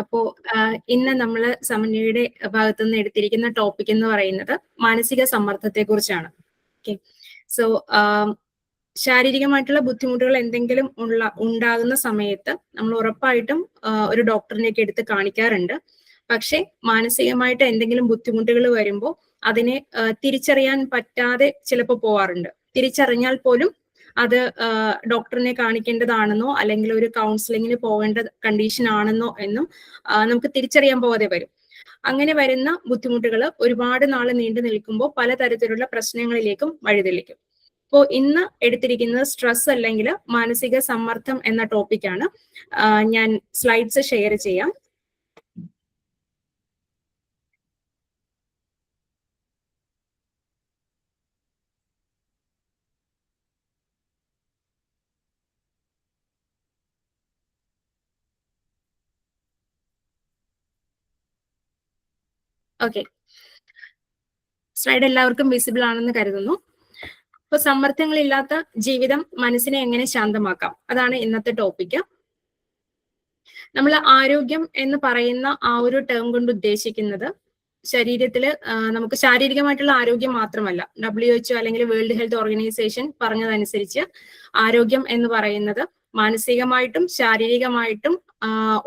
അപ്പോ ഇന്ന് നമ്മൾ സമന്വയുടെ ഭാഗത്തു നിന്ന് എടുത്തിരിക്കുന്ന ടോപ്പിക് എന്ന് പറയുന്നത് മാനസിക സമ്മർദ്ദത്തെ കുറിച്ചാണ്. ഓക്കെ, സോ ശാരീരികമായിട്ടുള്ള ബുദ്ധിമുട്ടുകൾ എന്തെങ്കിലും ഉണ്ടാകുന്ന സമയത്ത് നമ്മൾ ഉറപ്പായിട്ടും ഒരു ഡോക്ടറിനെയൊക്കെ എടുത്ത് കാണിക്കാറുണ്ട്. പക്ഷെ മാനസികമായിട്ട് എന്തെങ്കിലും ബുദ്ധിമുട്ടുകൾ വരുമ്പോൾ അതിനെ തിരിച്ചറിയാൻ പറ്റാതെ ചിലപ്പോൾ പോവാറുണ്ട്. തിരിച്ചറിഞ്ഞാൽ പോലും അത് ഡോക്ടറിനെ കാണിക്കേണ്ടതാണെന്നോ അല്ലെങ്കിൽ ഒരു കൗൺസിലിങ്ങിന് പോകേണ്ട കണ്ടീഷൻ ആണെന്നോ എന്നും നമുക്ക് തിരിച്ചറിയാൻ പോകാതെ വരും. അങ്ങനെ വരുന്ന ബുദ്ധിമുട്ടുകൾ ഒരുപാട് നാൾ നീണ്ടു നിൽക്കുമ്പോൾ പലതരത്തിലുള്ള പ്രശ്നങ്ങളിലേക്കും വഴിതെളിക്കും. അപ്പോൾ ഇന്ന് എടുത്തിരിക്കുന്നത് സ്ട്രെസ് അല്ലെങ്കിൽ മാനസിക സമ്മർദ്ദം എന്ന ടോപ്പിക്കാണ്. ഞാൻ സ്ലൈഡ്സ് ഷെയർ ചെയ്യാം. ഓക്കെ, സ്ലൈഡ് എല്ലാവർക്കും വിസിബിൾ ആണെന്ന് കരുതുന്നു. അപ്പൊ സമ്മർദ്ദങ്ങളില്ലാത്ത ജീവിതം മനസ്സിനെ എങ്ങനെ ശാന്തമാക്കാം, അതാണ് ഇന്നത്തെ ടോപ്പിക്ക്. നമ്മൾ ആരോഗ്യം എന്ന് പറയുന്ന ആ ഒരു ടേം കൊണ്ട് ഉദ്ദേശിക്കുന്നത് ശരീരത്തില് നമുക്ക് ശാരീരികമായിട്ടുള്ള ആരോഗ്യം മാത്രമല്ല. WHO അല്ലെങ്കിൽ വേൾഡ് ഹെൽത്ത് ഓർഗനൈസേഷൻ പറഞ്ഞതനുസരിച്ച് ആരോഗ്യം എന്ന് പറയുന്നത് മാനസികമായിട്ടും ശാരീരികമായിട്ടും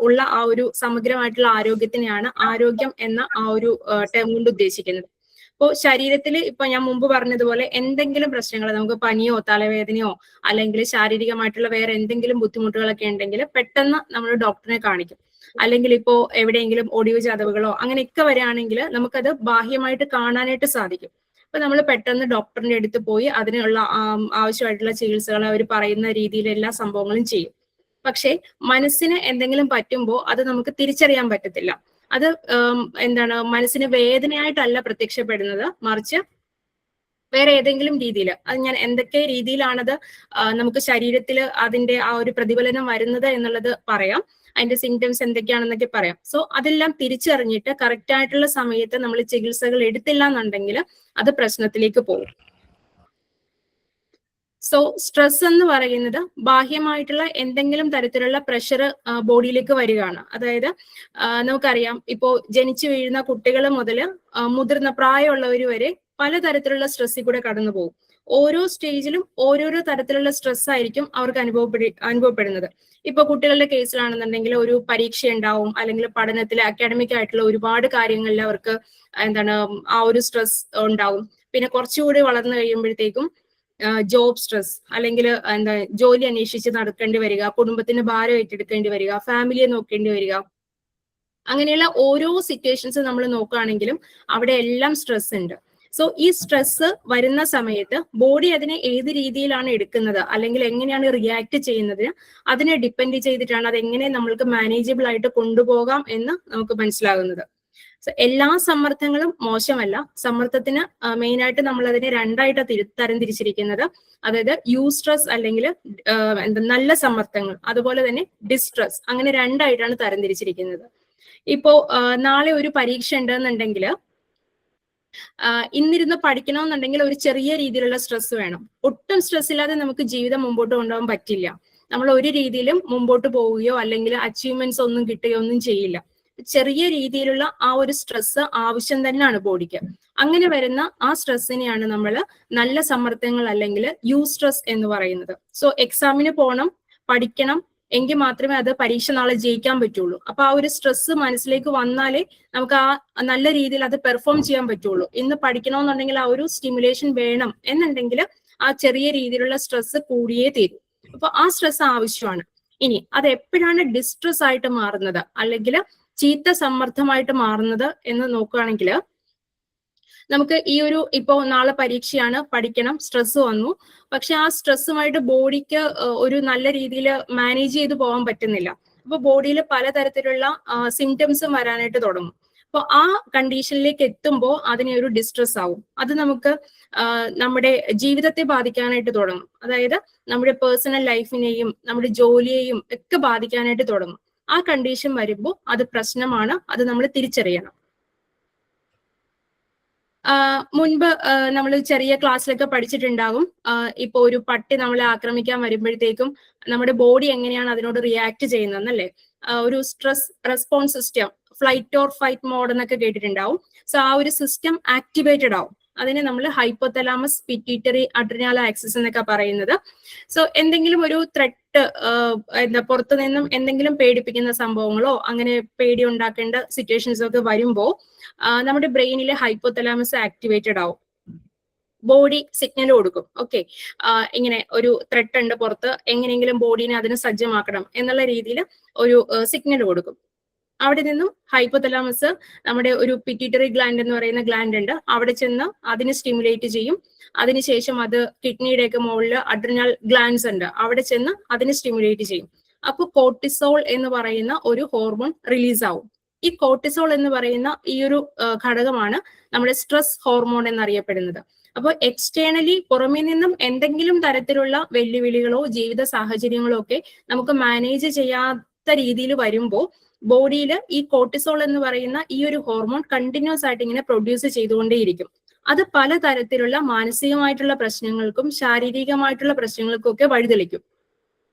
ഉള്ള ആ ഒരു സമഗ്രമായിട്ടുള്ള ആരോഗ്യത്തിനെയാണ് ആരോഗ്യം എന്ന ആ ഒരു ടേം കൊണ്ട് ഉദ്ദേശിക്കുന്നത്. അപ്പോൾ ശരീരത്തിൽ ഇപ്പൊ ഞാൻ മുമ്പ് പറഞ്ഞതുപോലെ എന്തെങ്കിലും പ്രശ്നങ്ങൾ, നമുക്ക് പനിയോ തലവേദനയോ അല്ലെങ്കിൽ ശാരീരികമായിട്ടുള്ള വേറെ എന്തെങ്കിലും ബുദ്ധിമുട്ടുകളൊക്കെ ഉണ്ടെങ്കിൽ പെട്ടെന്ന് നമ്മൾ ഡോക്ടറിനെ കാണിക്കും. അല്ലെങ്കിൽ ഇപ്പോ എവിടെയെങ്കിലും ഒടിവ് ചതവുകളോ അങ്ങനെയൊക്കെ വരികയാണെങ്കിൽ നമുക്കത് ബാഹ്യമായിട്ട് കാണാനായിട്ട് സാധിക്കും. അപ്പൊ നമ്മൾ പെട്ടെന്ന് ഡോക്ടറിന്റെ അടുത്ത് പോയി അതിനുള്ള ആവശ്യമായിട്ടുള്ള ചികിത്സകൾ അവർ പറയുന്ന രീതിയിൽ എല്ലാ സംഭവങ്ങളും ചെയ്യും. പക്ഷെ മനസ്സിന് എന്തെങ്കിലും പറ്റുമ്പോൾ അത് നമുക്ക് തിരിച്ചറിയാൻ പറ്റത്തില്ല. അത് എന്താണ്, മനസ്സിന് വേദനയായിട്ടല്ല പ്രത്യക്ഷപ്പെടുന്നത്, മറിച്ച് വേറെ ഏതെങ്കിലും രീതിയിൽ, അത് ഞാൻ എന്തൊക്കെ രീതിയിലാണത് നമുക്ക് ശരീരത്തിൽ അതിന്റെ ആ ഒരു പ്രതിഫലനം വരുന്നത് എന്നുള്ളത് പറയാം. അതിന്റെ സിംറ്റംസ് എന്തൊക്കെയാണെന്നൊക്കെ പറയാം. സോ അതെല്ലാം തിരിച്ചറിഞ്ഞിട്ട് കറക്റ്റ് ആയിട്ടുള്ള സമയത്ത് നമ്മൾ ചികിത്സകൾ എടുത്തില്ല എന്നുണ്ടെങ്കിൽ അത് പ്രശ്നത്തിലേക്ക് പോകും. സോ സ്ട്രെസ് എന്ന് പറയുന്നത് ബാഹ്യമായിട്ടുള്ള എന്തെങ്കിലും തരത്തിലുള്ള പ്രഷർ ബോഡിയിലേക്ക് വരികയാണ്. അതായത് നമുക്കറിയാം, ഇപ്പോ ജനിച്ചു വീഴുന്ന കുട്ടികൾ മുതൽ മുതിർന്ന പ്രായമുള്ളവർ വരെ പലതരത്തിലുള്ള സ്ട്രെസ്സിൽ കൂടെ കടന്നു പോകും. ഓരോ സ്റ്റേജിലും ഓരോരോ തരത്തിലുള്ള സ്ട്രെസ് ആയിരിക്കും അവർക്ക് അനുഭവപ്പെടുന്നത്. ഇപ്പൊ കുട്ടികളുടെ കേസിലാണെന്നുണ്ടെങ്കിൽ ഒരു പരീക്ഷ ഉണ്ടാവും, അല്ലെങ്കിൽ പഠനത്തിൽ അക്കാഡമിക് ആയിട്ടുള്ള ഒരുപാട് കാര്യങ്ങളിൽ അവർക്ക് എന്താണ് ആ ഒരു സ്ട്രെസ് ഉണ്ടാവും. പിന്നെ കുറച്ചുകൂടി വളർന്നു കഴിയുമ്പോഴത്തേക്കും ജോബ് സ്ട്രെസ്, അല്ലെങ്കിൽ എന്താ ജോലി അന്വേഷിച്ച് നടക്കേണ്ടി വരിക, കുടുംബത്തിന് ഭാരം ഏറ്റെടുക്കേണ്ടി വരിക, ഫാമിലിയെ നോക്കേണ്ടി വരിക, അങ്ങനെയുള്ള ഓരോ സിറ്റുവേഷൻസ് നമ്മൾ നോക്കുകയാണെങ്കിലും അവിടെ എല്ലാം സ്ട്രെസ് ഉണ്ട്. സോ ഈ സ്ട്രെസ് വരുന്ന സമയത്ത് ബോഡി അതിനെ ഏത് രീതിയിലാണ് എടുക്കുന്നത് അല്ലെങ്കിൽ എങ്ങനെയാണ് റിയാക്ട് ചെയ്യുന്നത്, അതിനെ ഡിപ്പെൻഡ് ചെയ്തിട്ടാണ് അതെങ്ങനെ നമ്മൾക്ക് മാനേജബിൾ ആയിട്ട് കൊണ്ടുപോകാം എന്ന് നമുക്ക് മനസ്സിലാകുന്നത്. എല്ലാ സമ്മർദ്ദങ്ങളും മോശമല്ല. സമ്മർദ്ദത്തിന് മെയിൻ ആയിട്ട് നമ്മൾ അതിനെ രണ്ടായിട്ട് തരംതിരിച്ചിരിക്കുന്നത്. അതായത് യൂസ്ട്രെസ് അല്ലെങ്കിൽ നല്ല സമ്മർദ്ദങ്ങൾ, അതുപോലെ തന്നെ ഡിസ്ട്രെസ്, അങ്ങനെ രണ്ടായിട്ടാണ് തരംതിരിച്ചിരിക്കുന്നത്. ഇപ്പോ നാളെ ഒരു പരീക്ഷ ഉണ്ടെന്നുണ്ടെങ്കിൽ ഇന്നിരുന്ന് പഠിക്കണമെന്നുണ്ടെങ്കിൽ ഒരു ചെറിയ രീതിയിലുള്ള സ്ട്രെസ് വേണം. ഒട്ടും സ്ട്രെസ് ഇല്ലാതെ നമുക്ക് ജീവിതം മുമ്പോട്ട് കൊണ്ടുപോകാൻ പറ്റില്ല. നമ്മൾ ഒരു രീതിയിലും മുമ്പോട്ട് പോവുകയോ അല്ലെങ്കിൽ അച്ചീവ്മെന്റ്സ് ഒന്നും കിട്ടുകയോ ഒന്നും ചെയ്യില്ല. ചെറിയ രീതിയിലുള്ള ആ ഒരു സ്ട്രെസ് ആവശ്യം തന്നെയാണ് ബോഡിക്ക്. അങ്ങനെ വരുന്ന ആ സ്ട്രെസ്സിനെയാണ് നമ്മൾ നല്ല സമ്മർദ്ദങ്ങൾ അല്ലെങ്കിൽ യൂസ്ട്രെസ് എന്ന് പറയുന്നത്. സോ എക്സാമിന് പോകണം, പഠിക്കണം, എങ്കിൽ മാത്രമേ അത് പരീക്ഷ നാളെ ജയിക്കാൻ പറ്റുള്ളൂ. അപ്പൊ ആ ഒരു സ്ട്രെസ് മനസ്സിലേക്ക് വന്നാലേ നമുക്ക് ആ നല്ല രീതിയിൽ അത് പെർഫോം ചെയ്യാൻ പറ്റുള്ളൂ. ഇന്ന് പഠിക്കണമെന്നുണ്ടെങ്കിൽ ആ ഒരു സ്റ്റിമുലേഷൻ വേണം എന്നുണ്ടെങ്കിൽ ആ ചെറിയ രീതിയിലുള്ള സ്ട്രെസ് കൂടിയേ തീരും. അപ്പൊ ആ സ്ട്രെസ് ആവശ്യമാണ്. ഇനി അത് എപ്പോഴാണ് ഡിസ്ട്രെസ് ആയിട്ട് മാറുന്നത് അല്ലെങ്കിൽ ചീത്ത സമ്മർദ്ദമായിട്ട് മാറുന്നത് എന്ന് നോക്കുകയാണെങ്കിൽ, നമുക്ക് ഈ ഒരു ഇപ്പോ നാളെ പരീക്ഷയാണ്, പഠിക്കണം, സ്ട്രെസ് വന്നു, പക്ഷെ ആ സ്ട്രെസ്സുമായിട്ട് ബോഡിക്ക് ഒരു നല്ല രീതിയിൽ മാനേജ് ചെയ്ത് പോകാൻ പറ്റുന്നില്ല. അപ്പൊ ബോഡിയിൽ പലതരത്തിലുള്ള സിംറ്റംസും വരാനായിട്ട് തുടങ്ങും. അപ്പൊ ആ കണ്ടീഷനിലേക്ക് എത്തുമ്പോൾ അതിനെ ഒരു ഡിസ്ട്രെസ് ആവും. അത് നമുക്ക് നമ്മുടെ ജീവിതത്തെ ബാധിക്കാനായിട്ട് തുടങ്ങും. അതായത് നമ്മുടെ പേഴ്സണൽ ലൈഫിനെയും നമ്മുടെ ജോലിയെയും ഒക്കെ ബാധിക്കാനായിട്ട് തുടങ്ങും. ആ കണ്ടീഷൻ വരുമ്പോൾ അത് പ്രശ്നമാണ്, അത് നമ്മൾ തിരിച്ചറിയണം. മുൻപ് നമ്മൾ ചെറിയ ക്ലാസ്സിലൊക്കെ പഠിച്ചിട്ടുണ്ടാകും, ഇപ്പൊ ഒരു പട്ടി നമ്മളെ ആക്രമിക്കാൻ വരുമ്പോഴത്തേക്കും നമ്മുടെ ബോഡി എങ്ങനെയാണ് അതിനോട് റിയാക്ട് ചെയ്യുന്നതെന്നല്ലേ. ഒരു stress response system, flight or fight mode എന്നൊക്കെ കേട്ടിട്ടുണ്ടാവും. സോ ആ ഒരു സിസ്റ്റം ആക്ടിവേറ്റഡ് ആവും. അതിനെ നമ്മൾ ഹൈപ്പോതലാമസ് പിറ്റ്യൂട്ടറി അഡ്രിനാൽ ആക്സിസ് എന്നൊക്കെ പറയുന്നത്. സോ എന്തെങ്കിലും ഒരു ത്രെട്ട്, പുറത്തു നിന്നും എന്തെങ്കിലും പേടിപ്പിക്കുന്ന സംഭവങ്ങളോ അങ്ങനെ പേടി ഉണ്ടാക്കേണ്ട സിറ്റുവേഷൻസോ ഒക്കെ വരുമ്പോൾ നമ്മുടെ ബ്രെയിനിലെ ഹൈപ്പോതലാമസ് ആക്ടിവേറ്റഡ് ആവും, ബോഡി സിഗ്നൽ കൊടുക്കും. ഓക്കെ, ഇങ്ങനെ ഒരു ത്രെട്ട് ഉണ്ട് പുറത്ത്, എങ്ങനെയെങ്കിലും ബോഡീനെ അതിന് സജ്ജമാക്കണം എന്നുള്ള രീതിയിൽ ഒരു സിഗ്നൽ കൊടുക്കും. അവിടെ നിന്നും ഹൈപ്പോതലാമസ്, നമ്മുടെ ഒരു പിറ്റ്യൂട്ടറി ഗ്ലാൻഡ് എന്ന് പറയുന്ന ഗ്ലാൻഡ് ഉണ്ട്, അവിടെ ചെന്ന് അതിനെ സ്റ്റിമുലേറ്റ് ചെയ്യും. അതിനുശേഷം അത് കിഡ്നിയുടെ ഒക്കെ മുകളിൽ അഡ്രിനൽ ഗ്ലാൻഡ്സ് ഉണ്ട്, അവിടെ ചെന്ന് അതിനെ സ്റ്റിമുലേറ്റ് ചെയ്യും. അപ്പോൾ കോർട്ടിസോൾ എന്ന് പറയുന്ന ഒരു ഹോർമോൺ റിലീസ് ആവും. ഈ കോർട്ടിസോൾ എന്ന് പറയുന്ന ഈ ഒരു ഘടകമാണ് നമ്മുടെ സ്ട്രെസ് ഹോർമോൺ എന്നറിയപ്പെടുന്നത്. അപ്പോൾ എക്സ്റ്റേണലി പുറമേ നിന്നും എന്തെങ്കിലും തരത്തിലുള്ള വെല്ലുവിളികളോ ജീവിത സാഹചര്യങ്ങളോ ഒക്കെ നമുക്ക് മാനേജ് ചെയ്യാത്ത രീതിയിൽ വരുമ്പോൾ ബോഡിയിൽ ഈ കോർട്ടിസോൾ എന്ന് പറയുന്ന ഈ ഒരു ഹോർമോൺ കണ്ടിന്യൂസ് ആയിട്ട് ഇങ്ങനെ പ്രൊഡ്യൂസ് ചെയ്തുകൊണ്ടേയിരിക്കും. അത് പലതരത്തിലുള്ള മാനസികമായിട്ടുള്ള പ്രശ്നങ്ങൾക്കും ശാരീരികമായിട്ടുള്ള പ്രശ്നങ്ങൾക്കും ഒക്കെ വഴിതെളിക്കും.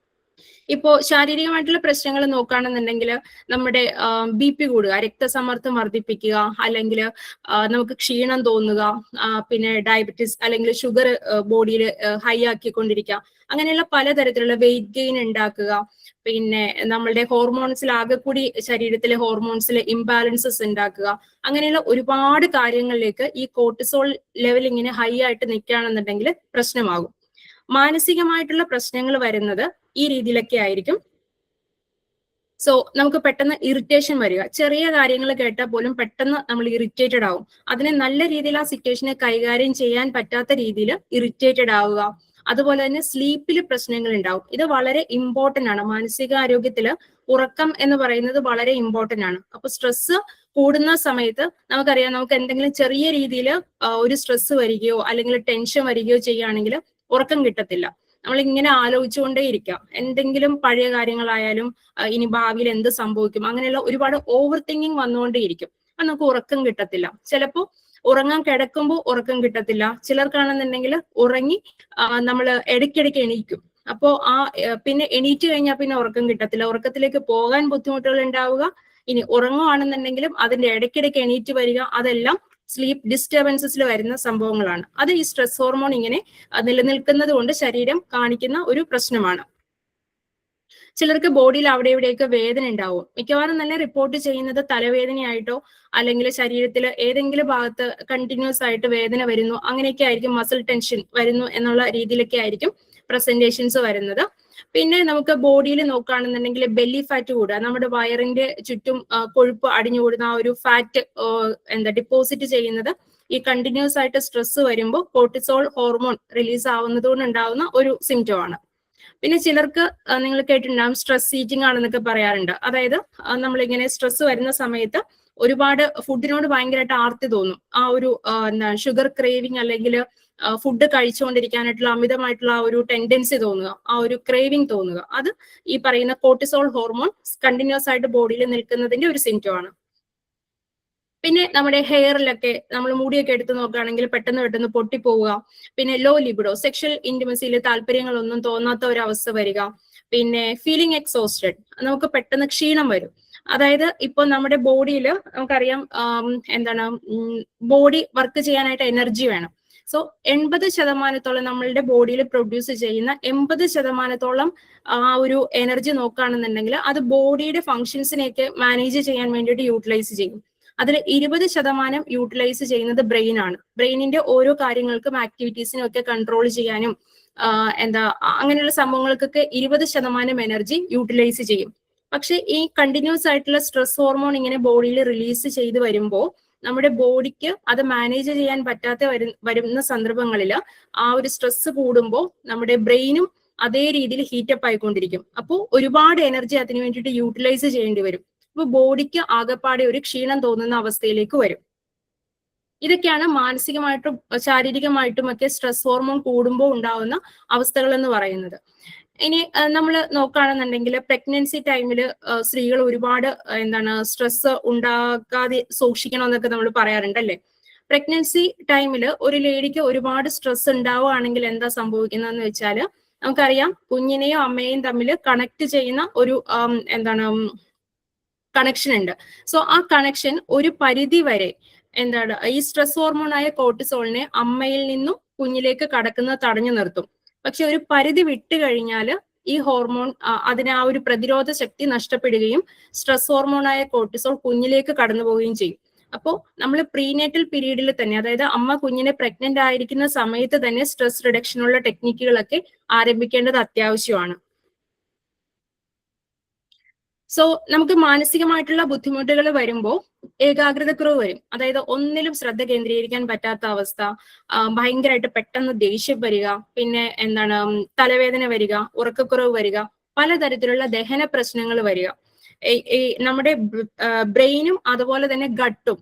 ഇപ്പോ ശാരീരികമായിട്ടുള്ള പ്രശ്നങ്ങൾ നോക്കുകയാണെന്നുണ്ടെങ്കിൽ നമ്മുടെ BP കൂടുക, രക്തസമ്മർദ്ദം വർദ്ധിപ്പിക്കുക, അല്ലെങ്കിൽ നമുക്ക് ക്ഷീണം തോന്നുക, പിന്നെ ഡയബറ്റിസ് അല്ലെങ്കിൽ ഷുഗർ ബോഡിയിൽ ഹൈ ആക്കിക്കൊണ്ടിരിക്കുക, അങ്ങനെയുള്ള പലതരത്തിലുള്ള വെയിറ്റ് ഗെയിൻ ഉണ്ടാക്കുക, പിന്നെ നമ്മളുടെ ഹോർമോൺസിൽ ആകെ കൂടി ശരീരത്തിലെ ഹോർമോൺസിലെ ഇംബാലൻസസ് ഉണ്ടാക്കുക, അങ്ങനെയുള്ള ഒരുപാട് കാര്യങ്ങളിലേക്ക് ഈ കോർട്ടിസോൾ ലെവൽ ഇങ്ങനെ ഹൈ ആയിട്ട് നിൽക്കുകയാണെന്നുണ്ടെങ്കിൽ പ്രശ്നമാകും. മാനസികമായിട്ടുള്ള പ്രശ്നങ്ങൾ വരുന്നത് ഈ രീതിയിലൊക്കെ ആയിരിക്കും. സോ നമുക്ക് പെട്ടെന്ന് ഇറിറ്റേഷൻ വരിക, ചെറിയ കാര്യങ്ങൾ കേട്ടാൽ പോലും പെട്ടെന്ന് നമ്മൾ ഇറിറ്റേറ്റഡ് ആവും. അതിനെ നല്ല രീതിയിൽ ആ സിറ്റുവേഷനെ കൈകാര്യം ചെയ്യാൻ പറ്റാത്ത രീതിയിൽ ഇറിറ്റേറ്റഡ് ആവുക. അതുപോലെ തന്നെ സ്ലീപ്പിൽ പ്രശ്നങ്ങൾ ഉണ്ടാവും. ഇത് വളരെ ഇമ്പോർട്ടന്റ് ആണ്. മാനസികാരോഗ്യത്തില് ഉറക്കം എന്ന് പറയുന്നത് വളരെ ഇമ്പോർട്ടന്റ് ആണ്. അപ്പൊ സ്ട്രെസ് കൂടുന്ന സമയത്ത് നമുക്കറിയാം, നമുക്ക് എന്തെങ്കിലും ചെറിയ രീതിയിൽ ഒരു സ്ട്രെസ് വരികയോ അല്ലെങ്കിൽ ടെൻഷൻ വരികയോ ചെയ്യുകയാണെങ്കിൽ ഉറക്കം കിട്ടത്തില്ല. നമ്മൾ ഇങ്ങനെ ആലോചിച്ചുകൊണ്ടേ ഇരിക്കാം, എന്തെങ്കിലും പഴയ കാര്യങ്ങളായാലും ഇനി ഭാവിയിൽ എന്ത് സംഭവിക്കും, അങ്ങനെയുള്ള ഒരുപാട് ഓവർ തിങ്കിങ് വന്നുകൊണ്ടേയിരിക്കും. അപ്പൊ നമുക്ക് ഉറക്കം കിട്ടത്തില്ല. ചിലപ്പോൾ ഉറങ്ങാൻ കിടക്കുമ്പോൾ ഉറക്കം കിട്ടത്തില്ല. ചിലർക്കാണെന്നുണ്ടെങ്കിൽ ഉറങ്ങി നമ്മൾ ഇടയ്ക്കിടയ്ക്ക് എണീക്കും. അപ്പോൾ പിന്നെ എണീറ്റ് കഴിഞ്ഞാൽ പിന്നെ ഉറക്കം കിട്ടത്തില്ല, ഉറക്കത്തിലേക്ക് പോകാൻ ബുദ്ധിമുട്ടുകൾ ഉണ്ടാവുക. ഇനി ഉറങ്ങുവാണെന്നുണ്ടെങ്കിലും അതിന്റെ ഇടയ്ക്കിടയ്ക്ക് എണീറ്റ് വരിക, അതെല്ലാം സ്ലീപ്പ് ഡിസ്റ്റർബൻസസിൽ വരുന്ന സംഭവങ്ങളാണ്. അത് ഈ സ്ട്രെസ് ഹോർമോൺ ഇങ്ങനെ നിലനിൽക്കുന്നത് കൊണ്ട് ശരീരം കാണിക്കുന്ന ഒരു പ്രശ്നമാണ്. ചിലർക്ക് ബോഡിയിൽ അവിടെ ഇവിടെയൊക്കെ വേദന ഉണ്ടാവും. മിക്കവാറും തന്നെ റിപ്പോർട്ട് ചെയ്യുന്നത് തലവേദനയായിട്ടോ അല്ലെങ്കിൽ ശരീരത്തിൽ ഏതെങ്കിലും ഭാഗത്ത് കണ്ടിന്യൂസ് ആയിട്ട് വേദന വരുന്നു, അങ്ങനെയൊക്കെ ആയിരിക്കും. മസിൽ ടെൻഷൻ വരുന്നു എന്നുള്ള രീതിയിലൊക്കെ ആയിരിക്കും പ്രസന്റേഷൻസ് വരുന്നത്. പിന്നെ നമുക്ക് ബോഡിയിൽ നോക്കുകയാണെന്നുണ്ടെങ്കിൽ ബെല്ലി ഫാറ്റ് കൂടുക, നമ്മുടെ വയറിന്റെ ചുറ്റും കൊഴുപ്പ് അടിഞ്ഞുകൂടുന്ന ആ ഒരു ഫാറ്റ് ഡിപ്പോസിറ്റ് ചെയ്യുന്നത് ഈ കണ്ടിന്യൂസ് ആയിട്ട് സ്ട്രെസ് വരുമ്പോൾ കോർട്ടിസോൾ ഹോർമോൺ റിലീസ് ആവുന്നതുകൊണ്ടുണ്ടാവുന്ന ഒരു സിംറ്റം ആണ്. പിന്നെ ചിലർക്ക് നിങ്ങൾ കേട്ടിട്ടുണ്ടാകും സ്ട്രെസ് ഈറ്റിംഗ് ആണെന്നൊക്കെ പറയാറുണ്ട്. അതായത് നമ്മളിങ്ങനെ സ്ട്രെസ് വരുന്ന സമയത്ത് ഒരുപാട് ഫുഡിനോട് ഭയങ്കരമായിട്ട് ആർത്തി തോന്നും. ആ ഒരു ഷുഗർ ക്രേവിങ് അല്ലെങ്കിൽ ഫുഡ് കഴിച്ചുകൊണ്ടിരിക്കാനായിട്ടുള്ള അമിതമായിട്ടുള്ള ആ ഒരു ടെൻഡൻസി തോന്നുക, ആ ഒരു ക്രേവിങ് തോന്നുക, അത് ഈ പറയുന്ന കോർട്ടിസോൾ ഹോർമോൺ കണ്ടിന്യൂസ് ആയിട്ട് ബോഡിയിൽ നിൽക്കുന്നതിന്റെ ഒരു സിംറ്റം ആണ്. പിന്നെ നമ്മുടെ ഹെയറിലൊക്കെ നമ്മൾ മുടിയൊക്കെ എടുത്ത് നോക്കുകയാണെങ്കിൽ പെട്ടെന്ന് പൊട്ടിപ്പോവുക. പിന്നെ ലോ ലിബിഡോ, സെക്ഷൽ ഇന്റിമസിയിൽ താല്പര്യങ്ങളൊന്നും തോന്നാത്ത ഒരു അവസ്ഥ വരിക. പിന്നെ ഫീലിംഗ് എക്സോസ്റ്റഡ്, നമുക്ക് പെട്ടെന്ന് ക്ഷീണം വരും. അതായത് ഇപ്പൊ നമ്മുടെ ബോഡിയിൽ നമുക്കറിയാം ബോഡി വർക്ക് ചെയ്യാനായിട്ട് എനർജി വേണം. സോ 80% നമ്മളുടെ ബോഡിയിൽ പ്രൊഡ്യൂസ് ചെയ്യുന്ന 80% ആ ഒരു എനർജി നോക്കുകയാണെന്നുണ്ടെങ്കിൽ അത് ബോഡിയുടെ ഫങ്ഷൻസിനെയൊക്കെ മാനേജ് ചെയ്യാൻ വേണ്ടിയിട്ട് യൂട്ടിലൈസ് ചെയ്യും. അതിൽ 20% യൂട്ടിലൈസ് ചെയ്യുന്നത് ബ്രെയിൻ ആണ്. ബ്രെയിനിന്റെ ഓരോ കാര്യങ്ങൾക്കും ആക്ടിവിറ്റീസിനും ഒക്കെ കൺട്രോൾ ചെയ്യാനും അങ്ങനെയുള്ള സംഭവങ്ങൾക്കൊക്കെ 20% എനർജി യൂട്ടിലൈസ് ചെയ്യും. പക്ഷെ ഈ കണ്ടിന്യൂസ് ആയിട്ടുള്ള സ്ട്രെസ് ഹോർമോൺ ഇങ്ങനെ ബോഡിയിൽ റിലീസ് ചെയ്ത് വരുമ്പോൾ നമ്മുടെ ബോഡിക്ക് അത് മാനേജ് ചെയ്യാൻ പറ്റാത്ത വരുന്ന സന്ദർഭങ്ങളിൽ ആ ഒരു സ്ട്രെസ് കൂടുമ്പോൾ നമ്മുടെ ബ്രെയിനും അതേ രീതിയിൽ ഹീറ്റപ്പ് ആയിക്കൊണ്ടിരിക്കും. അപ്പോൾ ഒരുപാട് എനർജി അതിന് വേണ്ടിയിട്ട് യൂട്ടിലൈസ് ചെയ്യേണ്ടി വരും. അപ്പൊ ബോഡിക്ക് ആകെപ്പാടെ ഒരു ക്ഷീണം തോന്നുന്ന അവസ്ഥയിലേക്ക് വരും. ഇതൊക്കെയാണ് മാനസികമായിട്ടും ശാരീരികമായിട്ടും ഒക്കെ സ്ട്രെസ് ഹോർമോൺ കൂടുമ്പോൾ ഉണ്ടാവുന്ന അവസ്ഥകൾ എന്ന് പറയുന്നത്. ഇനി നമ്മൾ നോക്കുകയാണെന്നുണ്ടെങ്കിൽ പ്രഗ്നൻസി ടൈമിൽ സ്ത്രീകൾ ഒരുപാട് സ്ട്രെസ് ഉണ്ടാക്കാതെ സൂക്ഷിക്കണം എന്നൊക്കെ നമ്മൾ പറയാറുണ്ട് അല്ലേ. പ്രഗ്നൻസി ടൈമിൽ ഒരു ലേഡിക്ക് ഒരുപാട് സ്ട്രെസ് ഉണ്ടാവുകയാണെങ്കിൽ എന്താ സംഭവിക്കുന്നതെന്ന് വെച്ചാൽ നമുക്കറിയാം, കുഞ്ഞിനെയും അമ്മയെയും തമ്മിൽ കണക്ട് ചെയ്യുന്ന ഒരു കണക്ഷൻ ഉണ്ട്. സോ ആ കണക്ഷൻ ഒരു പരിധി വരെ എന്താണ് ഈ സ്ട്രെസ് ഹോർമോണായ കോർട്ടിസോളിനെ അമ്മയിൽ നിന്നും കുഞ്ഞിലേക്ക് കടക്കുന്നത് തടഞ്ഞു നിർത്തും. പക്ഷെ ഒരു പരിധി വിട്ട് കഴിഞ്ഞാൽ ഈ ഹോർമോൺ അതിന് ആ ഒരു പ്രതിരോധ ശക്തി നഷ്ടപ്പെടുകയും സ്ട്രെസ് ഹോർമോണായ കോർട്ടിസോൾ കുഞ്ഞിലേക്ക് കടന്നു പോവുകയും ചെയ്യും. അപ്പോൾ നമ്മൾ പ്രീനേറ്റൽ പീരീഡിൽ തന്നെ, അതായത് അമ്മ കുഞ്ഞിനെ പ്രഗ്നന്റ് ആയിരിക്കുന്ന സമയത്ത് തന്നെ സ്ട്രെസ് റിഡക്ഷനുള്ള ടെക്നിക്കുകളൊക്കെ ആരംഭിക്കേണ്ടത് അത്യാവശ്യമാണ്. സോ നമുക്ക് മാനസികമായിട്ടുള്ള ബുദ്ധിമുട്ടുകൾ വരുമ്പോൾ ഏകാഗ്രതക്കുറവ് വരും. അതായത് ഒന്നിലും ശ്രദ്ധ കേന്ദ്രീകരിക്കാൻ പറ്റാത്ത അവസ്ഥ, ഭയങ്കരമായിട്ട് പെട്ടെന്ന് ദേഷ്യം വരിക, പിന്നെ എന്താണ് തലവേദന വരിക, ഉറക്കക്കുറവ് വരിക, പലതരത്തിലുള്ള ദഹന പ്രശ്നങ്ങൾ വരിക. നമ്മുടെ ബ്രെയിനും അതുപോലെ തന്നെ ഗട്ടും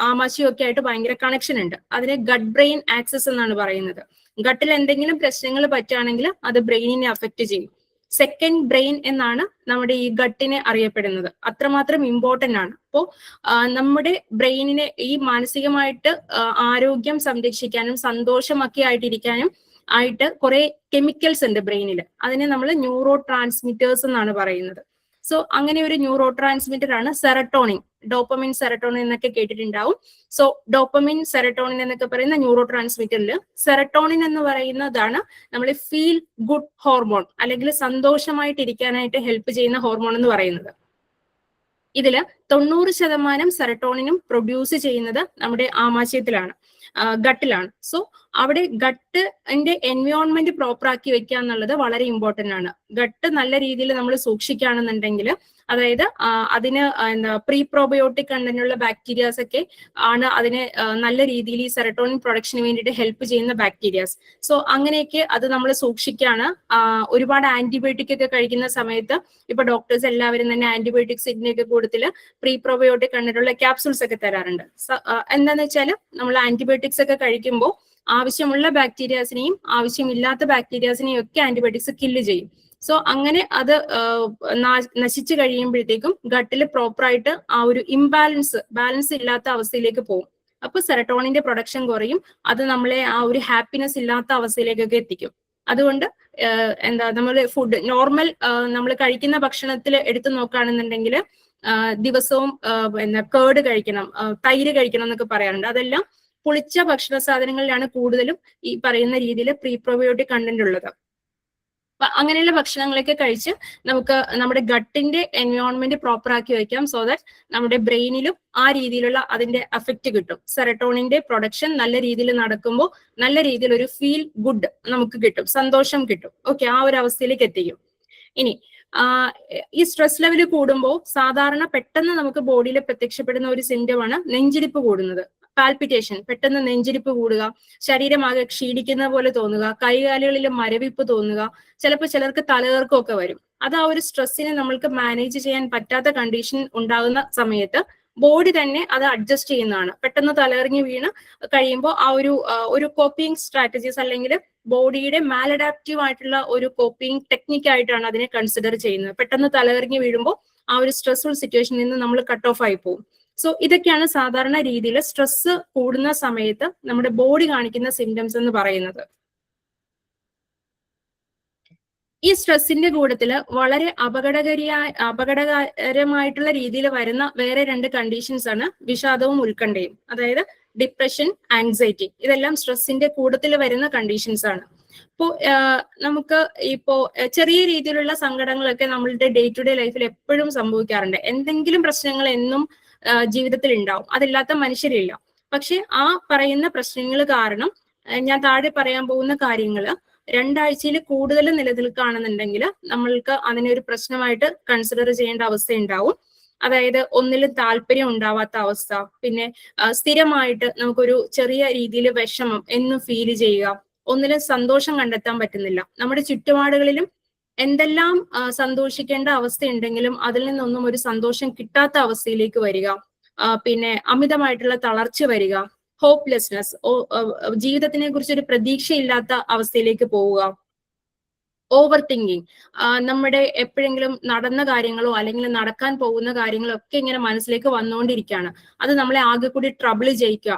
ആമാശയും ഒക്കെ ആയിട്ട് ഭയങ്കര കണക്ഷൻ ഉണ്ട്. അതിന് ഗട്ട് ബ്രെയിൻ ആക്സസ് എന്നാണ് പറയുന്നത്. ഗട്ടിൽ എന്തെങ്കിലും പ്രശ്നങ്ങൾ പറ്റുകയാണെങ്കിൽ അത് ബ്രെയിനിനെ അഫക്റ്റ് ചെയ്യും. സെക്കൻഡ് ബ്രെയിൻ എന്നാണ് നമ്മുടെ ഈ ഗട്ടിനെ അറിയപ്പെടുന്നത്. അത്രമാത്രം ഇമ്പോർട്ടന്റ് ആണ്. അപ്പോൾ നമ്മുടെ ബ്രെയിനിനെ ഈ മാനസികമായിട്ട് ആരോഗ്യം സംരക്ഷിക്കാനും സന്തോഷമൊക്കെ ആയിട്ടിരിക്കാനും ആയിട്ട് കുറെ കെമിക്കൽസ് ഉണ്ട് ബ്രെയിനിൽ. അതിനെ നമ്മൾ ന്യൂറോ ട്രാൻസ്മിറ്റേഴ്സ് എന്നാണ് പറയുന്നത്. സോ അങ്ങനെ ഒരു ന്യൂറോ ട്രാൻസ്മിറ്റർ ആണ് സെറട്ടോണിൻ. ഡോപ്പമിൻ, സെറട്ടോണിൻ എന്നൊക്കെ കേട്ടിട്ടുണ്ടാവും. സോ ഡോപ്പമിൻ, സെറട്ടോണിൻ എന്നൊക്കെ പറയുന്ന ന്യൂറോ ട്രാൻസ്മിറ്ററിൽ സെറട്ടോണിൻ എന്ന് പറയുന്നതാണ് നമ്മൾ ഫീൽ ഗുഡ് ഹോർമോൺ, അല്ലെങ്കിൽ സന്തോഷമായിട്ടിരിക്കാനായിട്ട് ഹെൽപ്പ് ചെയ്യുന്ന ഹോർമോൺ എന്ന് പറയുന്നത്. ഇതില് 90% സെറട്ടോണിനും പ്രൊഡ്യൂസ് ചെയ്യുന്നത് നമ്മുടെ ആമാശയത്തിലാണ്, ഗട്ടിലാണ്. സോ അവിടെ ഗട്ടിന്റെ എൻവയോൺമെന്റ് പ്രോപ്പർ ആക്കി വെക്കുക എന്നുള്ളത് വളരെ ഇമ്പോർട്ടന്റ് ആണ്. ഗട്ട് നല്ല രീതിയിൽ നമ്മൾ സൂക്ഷിക്കുകയാണെന്നുണ്ടെങ്കിൽ, അതായത് അതിന് എന്താ പ്രീ പ്രോബയോട്ടിക് കണ്ടന്റുള്ള ബാക്ടീരിയാസ് ഒക്കെ ആണ് അതിനെ നല്ല രീതിയിൽ ഈ സെറട്ടോണിൻ പ്രൊഡക്ഷന് വേണ്ടിയിട്ട് ഹെൽപ്പ് ചെയ്യുന്ന ബാക്ടീരിയാസ്. സോ അങ്ങനെയൊക്കെ അത് നമ്മൾ സൂക്ഷിക്കുകയാണ്. ഒരുപാട് ആന്റിബയോട്ടിക് ഒക്കെ കഴിക്കുന്ന സമയത്ത് ഇപ്പൊ ഡോക്ടേഴ്സ് എല്ലാവരും തന്നെ ആന്റിബയോട്ടിക്സിന്റെ ഒക്കെ കൂട്ടത്തിൽ പ്രീ പ്രോബയോട്ടിക് കണ്ടന്റുള്ള ക്യാപ്സൂൾസ് ഒക്കെ തരാറുണ്ട്. എന്താന്ന് വെച്ചാൽ നമ്മൾ ആന്റിബയോട്ടിക്സ് ഒക്കെ കഴിക്കുമ്പോൾ ആവശ്യമുള്ള ബാക്ടീരിയാസിനെയും ആവശ്യമില്ലാത്ത ബാക്ടീരിയാസിനെയും ഒക്കെ ആന്റിബയോട്ടിക്സ് കില്ല് ചെയ്യും. സോ അങ്ങനെ അത് നശിച്ചു കഴിയുമ്പോഴത്തേക്കും ഗട്ടിൽ പ്രോപ്പറായിട്ട് ആ ഒരു ബാലൻസ് ഇല്ലാത്ത അവസ്ഥയിലേക്ക് പോകും. അപ്പൊ സെറട്ടോണിന്റെ പ്രൊഡക്ഷൻ കുറയും. അത് നമ്മളെ ആ ഒരു ഹാപ്പിനെസ് ഇല്ലാത്ത അവസ്ഥയിലേക്കൊക്കെ എത്തിക്കും. അതുകൊണ്ട് നമ്മൾ ഫുഡ് നോർമൽ നമ്മൾ കഴിക്കുന്ന ഭക്ഷണത്തിൽ എടുത്തു നോക്കുകയാണെന്നുണ്ടെങ്കിൽ ദിവസവും കേട് കഴിക്കണം, തൈര് കഴിക്കണം എന്നൊക്കെ പറയാറുണ്ട്. അതെല്ലാം പുളിച്ച ഭക്ഷണ സാധനങ്ങളിലാണ് കൂടുതലും ഈ പറയുന്ന രീതിയിൽ പ്രീ പ്രോബയോട്ടിക് കണ്ടന്റ് ഉള്ളത്. അങ്ങനെയുള്ള ഭക്ഷണങ്ങളൊക്കെ കഴിച്ച് നമുക്ക് നമ്മുടെ ഗട്ടിന്റെ എൻവയോൺമെന്റ് പ്രോപ്പർ ആക്കി വെക്കാം. സോ ദാറ്റ് നമ്മുടെ ബ്രെയിനിലും ആ രീതിയിലുള്ള അതിന്റെ എഫക്റ്റ് കിട്ടും. സെറട്ടോണിന്റെ പ്രൊഡക്ഷൻ നല്ല രീതിയിൽ നടക്കുമ്പോൾ നല്ല രീതിയിൽ ഒരു ഫീൽ ഗുഡ് നമുക്ക് കിട്ടും, സന്തോഷം കിട്ടും. ഓക്കെ, ആ ഒരു അവസ്ഥയിലേക്ക് എത്തിക്കും. ഇനി ഈ സ്ട്രെസ് ലെവൽ കൂടുമ്പോൾ സാധാരണ പെട്ടെന്ന് നമുക്ക് ബോഡിയിൽ പ്രത്യക്ഷപ്പെടുന്ന ഒരു സിംറ്റമാണ് നെഞ്ചിടിപ്പ് കൂടുന്നത്, പാൽപിറ്റേഷൻ. പെട്ടെന്ന് നെഞ്ചിടിപ്പ് കൂടുക, ശരീരമാകെ ക്ഷീണിക്കുന്ന പോലെ തോന്നുക, കൈകാലുകളിൽ മരവിപ്പ് തോന്നുക, ചിലപ്പോൾ ചിലർക്ക് തലകർക്കമൊക്കെ വരും. അത് ആ ഒരു സ്ട്രെസ്സിനെ നമ്മൾക്ക് മാനേജ് ചെയ്യാൻ പറ്റാത്ത കണ്ടീഷൻ ഉണ്ടാകുന്ന സമയത്ത് ബോഡി തന്നെ അത് അഡ്ജസ്റ്റ് ചെയ്യുന്നതാണ്. പെട്ടെന്ന് തലകറങ്ങി വീണ് കഴിയുമ്പോൾ ആ ഒരു കോപ്പിംഗ് സ്ട്രാറ്റജീസ് അല്ലെങ്കിൽ ബോഡിയുടെ മാലഡാപ്റ്റീവ് ആയിട്ടുള്ള ഒരു കോപ്പിംഗ് ടെക്നിക്കായിട്ടാണ് അതിനെ കൺസിഡർ ചെയ്യുന്നത്. പെട്ടെന്ന് തലകറങ്ങി വീഴുമ്പോൾ ആ ഒരു സ്ട്രെസ്ഫുൾ സിറ്റുവേഷനിൽ നിന്ന് നമ്മൾ കട്ട് ഓഫ് ആയി പോകും. സോ ഇതൊക്കെയാണ് സാധാരണ രീതിയിൽ സ്ട്രെസ് കൂടുന്ന സമയത്ത് നമ്മുടെ ബോഡി കാണിക്കുന്ന സിംറ്റംസ് എന്ന് പറയുന്നത്. ഈ സ്ട്രെസ്സിന്റെ കൂട്ടത്തില് വളരെ അപകടകരമായിട്ടുള്ള രീതിയിൽ വരുന്ന വേറെ 2 കണ്ടീഷൻസ് ആണ് വിഷാദവും ഉത്കണ്ഠയും. അതായത് ഡിപ്രഷൻ, ആൻസൈറ്റി. ഇതെല്ലാം സ്ട്രെസ്സിന്റെ കൂട്ടത്തിൽ വരുന്ന കണ്ടീഷൻസ് ആണ്. ഇപ്പോ നമുക്ക് ചെറിയ രീതിയിലുള്ള സങ്കടങ്ങളൊക്കെ നമ്മളുടെ ഡേ ടു ഡേ ലൈഫിൽ എപ്പോഴും സംഭവിക്കാറുണ്ട്. എന്തെങ്കിലും പ്രശ്നങ്ങൾ എന്നും ജീവിതത്തിൽ ഉണ്ടാവും, അതില്ലാത്ത മനുഷ്യരില്ല. പക്ഷെ ആ പറയുന്ന പ്രശ്നങ്ങൾ കാരണം ഞാൻ താഴെ പറയാൻ പോകുന്ന കാര്യങ്ങള് 2 ആഴ്ചയിൽ കൂടുതൽ നിലനിൽക്കുകയാണെന്നുണ്ടെങ്കിൽ നമ്മൾക്ക് അതിനെ ഒരു പ്രശ്നമായിട്ട് കൺസിഡർ ചെയ്യേണ്ട അവസ്ഥ ഉണ്ടാവും. അതായത് ഒന്നിലും താല്പര്യം ഉണ്ടാവാത്ത അവസ്ഥ, പിന്നെ സ്ഥിരമായിട്ട് നമുക്കൊരു ചെറിയ രീതിയിൽ വിഷമം എന്നും ഫീൽ ചെയ്യുക, ഒന്നിലും സന്തോഷം കണ്ടെത്താൻ പറ്റുന്നില്ല. നമ്മുടെ ചുറ്റുപാടുകളിലും എന്തെല്ലാം സന്തോഷിക്കേണ്ട അവസ്ഥ ഉണ്ടെങ്കിലും അതിൽ നിന്നൊന്നും ഒരു സന്തോഷം കിട്ടാത്ത അവസ്ഥയിലേക്ക് വരിക, പിന്നെ അമിതമായിട്ടുള്ള തളർച്ച വരിക, ഹോപ്പ്ലെസ്നെസ്, ജീവിതത്തിനെ കുറിച്ച് ഒരു പ്രതീക്ഷയില്ലാത്ത അവസ്ഥയിലേക്ക് പോവുക, ഓവർ തിങ്കിങ്, നമ്മുടെ എപ്പോഴെങ്കിലും നടന്ന കാര്യങ്ങളോ അല്ലെങ്കിൽ നടക്കാൻ പോകുന്ന കാര്യങ്ങളോ ഒക്കെ ഇങ്ങനെ മനസ്സിലേക്ക് വന്നുകൊണ്ടിരിക്കുകയാണ്. അത് നമ്മളെ ആകെ കൂടി ട്രബിൾ ചെയ്യിക്കുക.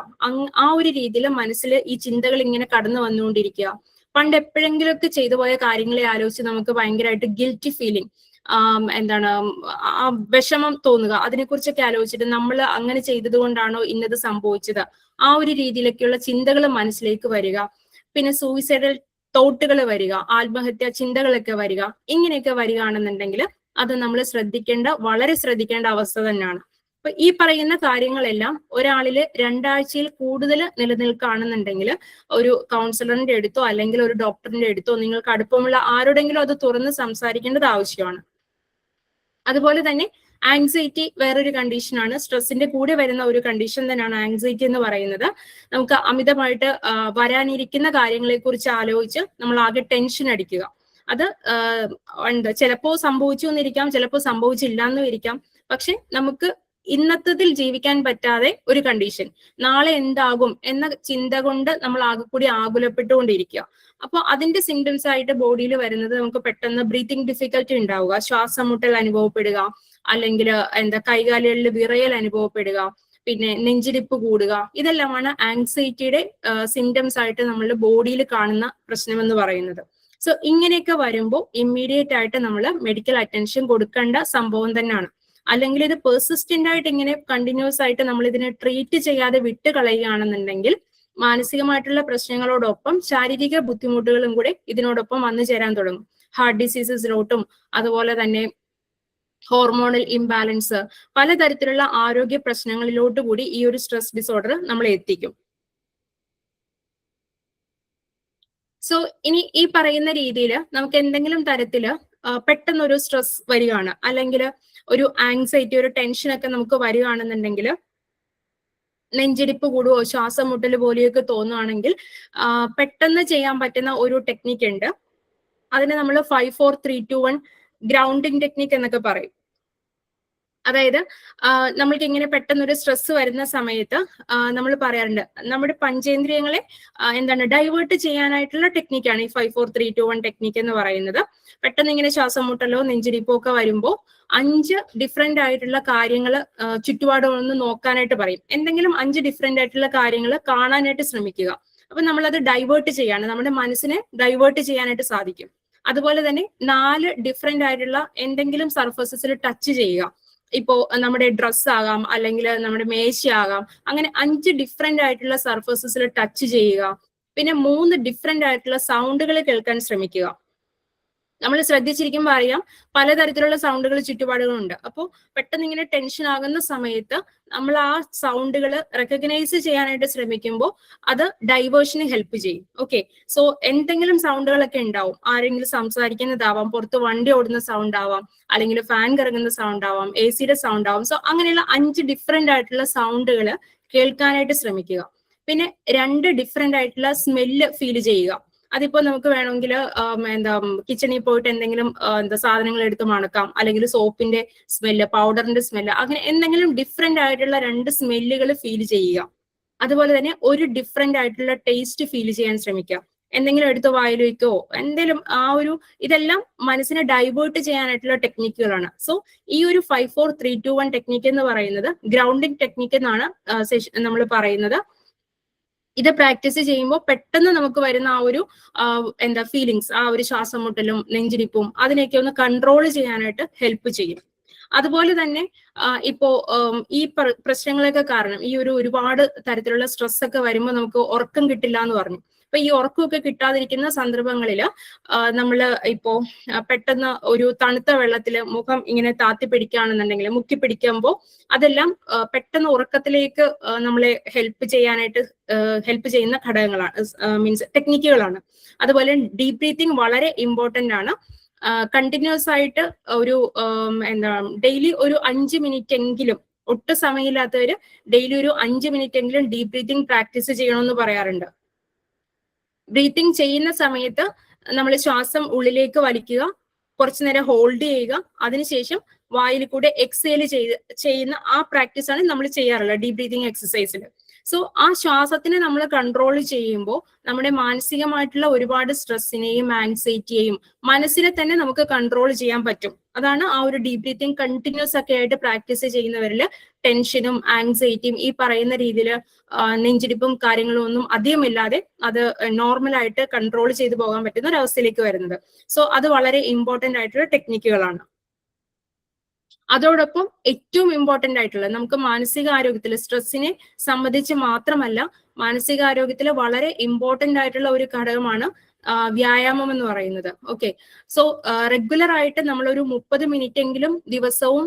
ആ ഒരു രീതിയിൽ മനസ്സിൽ ഈ ചിന്തകൾ ഇങ്ങനെ കടന്നു വന്നുകൊണ്ടിരിക്കുക. പണ്ട് എപ്പോഴെങ്കിലുമൊക്കെ ചെയ്തു പോയ കാര്യങ്ങളെ ആലോചിച്ച് നമുക്ക് ഭയങ്കരമായിട്ട് ഗിൽറ്റി ഫീലിംഗ്, എന്താണ് വിഷമം തോന്നുക, അതിനെക്കുറിച്ചൊക്കെ ആലോചിച്ചിട്ട് നമ്മൾ അങ്ങനെ ചെയ്തത് കൊണ്ടാണോ ഇന്നത് സംഭവിച്ചത്, ആ ഒരു രീതിയിലൊക്കെയുള്ള ചിന്തകൾ മനസ്സിലേക്ക് വരിക. പിന്നെ സൂയിസൈഡൽ തോട്ടുകൾ വരിക, ആത്മഹത്യ ചിന്തകളൊക്കെ വരിക, ഇങ്ങനെയൊക്കെ വരികയാണെന്നുണ്ടെങ്കിൽ അത് നമ്മൾ വളരെ ശ്രദ്ധിക്കേണ്ട അവസ്ഥ തന്നെയാണ്. അപ്പൊ ഈ പറയുന്ന കാര്യങ്ങളെല്ലാം ഒരാളില് 2 ആഴ്ചയിൽ കൂടുതൽ നിലനിൽക്കുകയാണെന്നുണ്ടെങ്കിൽ ഒരു കൗൺസിലറിന്റെ അടുത്തോ അല്ലെങ്കിൽ ഒരു ഡോക്ടറിന്റെ അടുത്തോ നിങ്ങൾക്ക് അടുപ്പമുള്ള ആരോടെങ്കിലും അത് തുറന്ന് സംസാരിക്കേണ്ടത് ആവശ്യമാണ്. അതുപോലെ തന്നെ ആങ്സൈറ്റി വേറൊരു കണ്ടീഷനാണ്, സ്ട്രെസ്സിന്റെ കൂടെ വരുന്ന ഒരു കണ്ടീഷൻ തന്നെയാണ് ആങ്സൈറ്റി എന്ന് പറയുന്നത്. നമുക്ക് അമിതമായിട്ട് വരാനിരിക്കുന്ന കാര്യങ്ങളെ കുറിച്ച് ആലോചിച്ച് നമ്മൾ ആകെ ടെൻഷൻ അടിക്കുക. അത് ചിലപ്പോ സംഭവിച്ചു എന്നിരിക്കാം, ചിലപ്പോ സംഭവിച്ചില്ല എന്നും ഇരിക്കാം. പക്ഷെ നമുക്ക് ഇന്നത്തതിൽ ജീവിക്കാൻ പറ്റാതെ ഒരു കണ്ടീഷൻ, നാളെ എന്താകും എന്ന ചിന്ത കൊണ്ട് നമ്മൾ ആകെ കൂടി ആകുലപ്പെട്ടുകൊണ്ടിരിക്കുക. അപ്പോൾ അതിന്റെ സിംറ്റംസ് ആയിട്ട് ബോഡിയിൽ വരുന്നത് നമുക്ക് പെട്ടെന്ന് ബ്രീത്തിങ് ഡിഫിക്കൽറ്റി ഉണ്ടാവുക, ശ്വാസം മുട്ടൽ അനുഭവപ്പെടുക, അല്ലെങ്കിൽ കൈകാലുകളിൽ വിറയൽ അനുഭവപ്പെടുക, പിന്നെ നെഞ്ചിടിപ്പ് കൂടുക. ഇതെല്ലാമാണ് ആങ്സൈറ്റിയുടെ സിംറ്റംസ് ആയിട്ട് നമ്മളുടെ ബോഡിയിൽ കാണുന്ന പ്രശ്നം എന്ന് പറയുന്നത്. സോ ഇങ്ങനെയൊക്കെ വരുമ്പോൾ ഇമ്മീഡിയറ്റ് ആയിട്ട് നമ്മൾ മെഡിക്കൽ അറ്റൻഷൻ കൊടുക്കേണ്ട സംഭവം തന്നെയാണ്. അല്ലെങ്കിൽ ഇത് പെർസിസ്റ്റന്റ് ആയിട്ട് ഇങ്ങനെ കണ്ടിന്യൂസ് ആയിട്ട് നമ്മൾ ഇതിനെ ട്രീറ്റ് ചെയ്യാതെ വിട്ട് കളയുകയാണെന്നുണ്ടെങ്കിൽ മാനസികമായിട്ടുള്ള പ്രശ്നങ്ങളോടൊപ്പം ശാരീരിക ബുദ്ധിമുട്ടുകളും കൂടെ ഇതിനോടൊപ്പം വന്നു ചേരാൻ തുടങ്ങും. ഹാർട്ട് ഡിസീസസിലോട്ടും അതുപോലെ തന്നെ ഹോർമോണൽ ഇംബാലൻസ്, പലതരത്തിലുള്ള ആരോഗ്യ പ്രശ്നങ്ങളിലോട്ട് കൂടി ഈ ഒരു സ്ട്രെസ് ഡിസോർഡർ നമ്മളെ എത്തിക്കും. സോ ഇനി ഈ പറയുന്ന രീതിയിൽ നമുക്ക് എന്തെങ്കിലും തരത്തില് പെട്ടെന്നൊരു സ്ട്രെസ് വരികയാണ്, അല്ലെങ്കിൽ ഒരു ആങ്സൈറ്റി, ഒരു ടെൻഷനൊക്കെ നമുക്ക് വരികയാണെന്നുണ്ടെങ്കിൽ, നെഞ്ചിടിപ്പ് കൂടുവോ ശ്വാസം മുട്ടൽ പോലെയൊക്കെ തോന്നുകയാണെങ്കിൽ പെട്ടെന്ന് ചെയ്യാൻ പറ്റുന്ന ഒരു ടെക്നിക്ക് ഉണ്ട്. അതിനെ നമ്മൾ 5, 4, 3, 2, 1 ഗ്രൗണ്ടിങ് ടെക്നിക്ക് എന്നൊക്കെ പറയും. അതായത് നമ്മൾക്ക് ഇങ്ങനെ പെട്ടെന്നൊരു സ്ട്രെസ് വരുന്ന സമയത്ത് നമ്മൾ പറയാറുണ്ട്, നമ്മുടെ പഞ്ചേന്ദ്രിയങ്ങളെ ഡൈവേർട്ട് ചെയ്യാനായിട്ടുള്ള ടെക്നിക്കാണ് ഈ 5, 4, 3, 2, 1 ടെക്നിക്ക് എന്ന് പറയുന്നത്. പെട്ടെന്ന് ഇങ്ങനെ ശ്വാസം മുട്ടലോ നെഞ്ചിടിപ്പോ ഒക്കെ വരുമ്പോൾ 5 ഡിഫറെന്റ് ആയിട്ടുള്ള കാര്യങ്ങൾ ചുറ്റുപാടുകളൊന്ന് നോക്കാനായിട്ട് പറയും. എന്തെങ്കിലും 5 ഡിഫറെന്റ് ആയിട്ടുള്ള കാര്യങ്ങൾ കാണാനായിട്ട് ശ്രമിക്കുക. അപ്പൊ നമ്മളത് ഡൈവേർട്ട് ചെയ്യാണ്, നമ്മുടെ മനസ്സിനെ ഡൈവേർട്ട് ചെയ്യാനായിട്ട് സാധിക്കും. അതുപോലെ തന്നെ 4 ഡിഫറെന്റ് ആയിട്ടുള്ള എന്തെങ്കിലും സർഫസസിൽ ടച്ച് ചെയ്യുക. ഇപ്പോ നമ്മുടെ ഡ്രസ് ആകാം, അല്ലെങ്കിൽ നമ്മുടെ മേശയാകാം, അങ്ങനെ 5 ഡിഫറെന്റ് ആയിട്ടുള്ള സർഫസസിൽ ടച്ച് ചെയ്യുക. പിന്നെ 3 ഡിഫറെന്റ് ആയിട്ടുള്ള സൗണ്ടുകൾ കേൾക്കാൻ ശ്രമിക്കുക. നമ്മൾ ശ്രദ്ധിച്ചിരിക്കുമ്പോൾ അറിയാം പലതരത്തിലുള്ള സൗണ്ടുകൾ ചുറ്റുപാടുകളുണ്ട്. അപ്പോൾ പെട്ടെന്ന് ഇങ്ങനെ ടെൻഷൻ ആകുന്ന സമയത്ത് നമ്മൾ ആ സൗണ്ടുകൾ റെക്കഗ്നൈസ് ചെയ്യാനായിട്ട് ശ്രമിക്കുമ്പോൾ അത് ഡൈവേർഷന് ഹെൽപ്പ് ചെയ്യും. ഓക്കെ, സോ എന്തെങ്കിലും സൗണ്ടുകളൊക്കെ ഉണ്ടാവും, ആരെങ്കിലും സംസാരിക്കുന്നതാവാം, പുറത്ത് വണ്ടി ഓടുന്ന സൗണ്ട് ആവാം, അല്ലെങ്കിൽ ഫാൻ കറങ്ങുന്ന സൗണ്ട് ആവാം, AC-യുടെ സൗണ്ട് ആവാം. സോ അങ്ങനെയുള്ള 5 ഡിഫറെന്റ് ആയിട്ടുള്ള സൗണ്ടുകൾ കേൾക്കാനായിട്ട് ശ്രമിക്കുക. പിന്നെ 2 ഡിഫറെന്റ് ആയിട്ടുള്ള സ്മെല്ല് ഫീൽ ചെയ്യുക. അതിപ്പോ നമുക്ക് വേണമെങ്കിൽ കിച്ചണിൽ പോയിട്ട് എന്തെങ്കിലും സാധനങ്ങൾ എടുത്ത് മണക്കാം, അല്ലെങ്കിൽ സോപ്പിന്റെ സ്മെല്ല്, പൗഡറിന്റെ സ്മെല്ല്, അങ്ങനെ എന്തെങ്കിലും ഡിഫറെന്റ് ആയിട്ടുള്ള 2 സ്മെല്ലുകൾ ഫീൽ ചെയ്യുക. അതുപോലെ തന്നെ ഒരു ഡിഫറെന്റ് ആയിട്ടുള്ള ടേസ്റ്റ് ഫീൽ ചെയ്യാൻ ശ്രമിക്കുക. എന്തെങ്കിലും എടുത്ത് വായിൽ വയ്ക്കോ, എന്തെങ്കിലും ഇതെല്ലാം മനസ്സിനെ ഡൈവേർട്ട് ചെയ്യാനായിട്ടുള്ള ടെക്നിക്കുകളാണ്. സോ ഈ ഒരു 5, 4, 3, 2, 1 ടെക്നിക്ക് എന്ന് പറയുന്നത് ഗ്രൗണ്ടിങ് ടെക്നിക്ക് എന്നാണ് നമ്മൾ പറയുന്നത്. ഇത് പ്രാക്ടീസ് ചെയ്യുമ്പോൾ പെട്ടെന്ന് നമുക്ക് വരുന്ന ആ ഒരു ഫീലിങ്സ്, ആ ഒരു ശ്വാസം മുട്ടലും നെഞ്ചിടിപ്പും അതിനെയൊക്കെ ഒന്ന് കൺട്രോൾ ചെയ്യാനായിട്ട് ഹെൽപ്പ് ചെയ്യും. അതുപോലെ തന്നെ ഇപ്പോ ഈ പ്രശ്നങ്ങളൊക്കെ കാരണം ഈ ഒരുപാട് തരത്തിലുള്ള സ്ട്രെസ് ഒക്കെ വരുമ്പോൾ നമുക്ക് ഉറക്കം കിട്ടില്ല എന്ന് പറഞ്ഞു. അപ്പൊ ഈ ഉറക്കമൊക്കെ കിട്ടാതിരിക്കുന്ന സന്ദർഭങ്ങളിൽ നമ്മൾ ഇപ്പോ പെട്ടെന്ന് ഒരു തണുത്ത വെള്ളത്തില് മുഖം ഇങ്ങനെ താത്തി പിടിക്കുകയാണെന്നുണ്ടെങ്കിൽ, മുക്കി പിടിക്കുമ്പോൾ അതെല്ലാം പെട്ടെന്ന് ഉറക്കത്തിലേക്ക് നമ്മളെ ഹെൽപ്പ് ചെയ്യുന്ന ഘടകങ്ങളാണ്, മീൻസ് ടെക്നിക്കുകളാണ്. അതുപോലെ ഡീപ് ബ്രീത്തിങ് വളരെ ഇമ്പോർട്ടന്റ് ആണ്. കണ്ടിന്യൂസ് ആയിട്ട് ഒരു ഡെയിലി ഒരു 5 മിനിറ്റ് എങ്കിലും, ഒട്ടും സമയമില്ലാത്തവര് ഡെയിലി ഒരു 5 മിനിറ്റ് എങ്കിലും ഡീപ് ബ്രീത്തിങ് പ്രാക്ടീസ് ചെയ്യണമെന്ന് പറയാറുണ്ട്. ബ്രീത്തിങ് ചെയ്യുന്ന സമയത്ത് നമ്മൾ ശ്വാസം ഉള്ളിലേക്ക് വലിക്കുക, കുറച്ചു നേരം ഹോൾഡ് ചെയ്യുക, അതിനുശേഷം വായിൽ കൂടെ എക്സേൽ ചെയ്യുന്ന ആ പ്രാക്ടീസാണ് നമ്മൾ ചെയ്യാറുള്ളത് ഡീപ് ബ്രീത്തിങ് എക്സസൈസിൽ. സോ ആ ശ്വാസത്തിനെ നമ്മൾ കൺട്രോൾ ചെയ്യുമ്പോൾ നമ്മുടെ മാനസികമായിട്ടുള്ള ഒരുപാട് സ്ട്രെസ്സിനെയും ആങ്സൈറ്റിയെയും മനസ്സിനെ തന്നെ നമുക്ക് കൺട്രോൾ ചെയ്യാൻ പറ്റും. അതാണ് ആ ഒരു ഡീപ് ബ്രീത്തിങ് കണ്ടിന്യൂസ് ഒക്കെ ആയിട്ട് പ്രാക്ടീസ് ചെയ്യുന്നവരിൽ ടെൻഷനും ആങ്സൈറ്റിയും ഈ പറയുന്ന രീതിയിൽ നെഞ്ചിടിപ്പും കാര്യങ്ങളും ഒന്നും അധികമില്ലാതെ അത് നോർമലായിട്ട് കൺട്രോൾ ചെയ്തു പോകാൻ പറ്റുന്ന ഒരു അവസ്ഥയിലേക്ക് വരുന്നത്. സോ അത് വളരെ ഇമ്പോർട്ടന്റ് ആയിട്ടുള്ള ടെക്നിക്കുകളാണ്. അതോടൊപ്പം ഏറ്റവും ഇമ്പോർട്ടന്റ് ആയിട്ടുള്ളത് നമുക്ക് മാനസികാരോഗ്യത്തിൽ സ്ട്രെസ്സിനെ സംബന്ധിച്ച് മാത്രമല്ല മാനസികാരോഗ്യത്തിൽ വളരെ ഇമ്പോർട്ടന്റ് ആയിട്ടുള്ള ഒരു ഘടകമാണ് വ്യായാമം എന്ന് പറയുന്നത്. ഓക്കെ, സോ റെഗുലർ ആയിട്ട് നമ്മളൊരു 30 മിനിറ്റ് എങ്കിലും ദിവസവും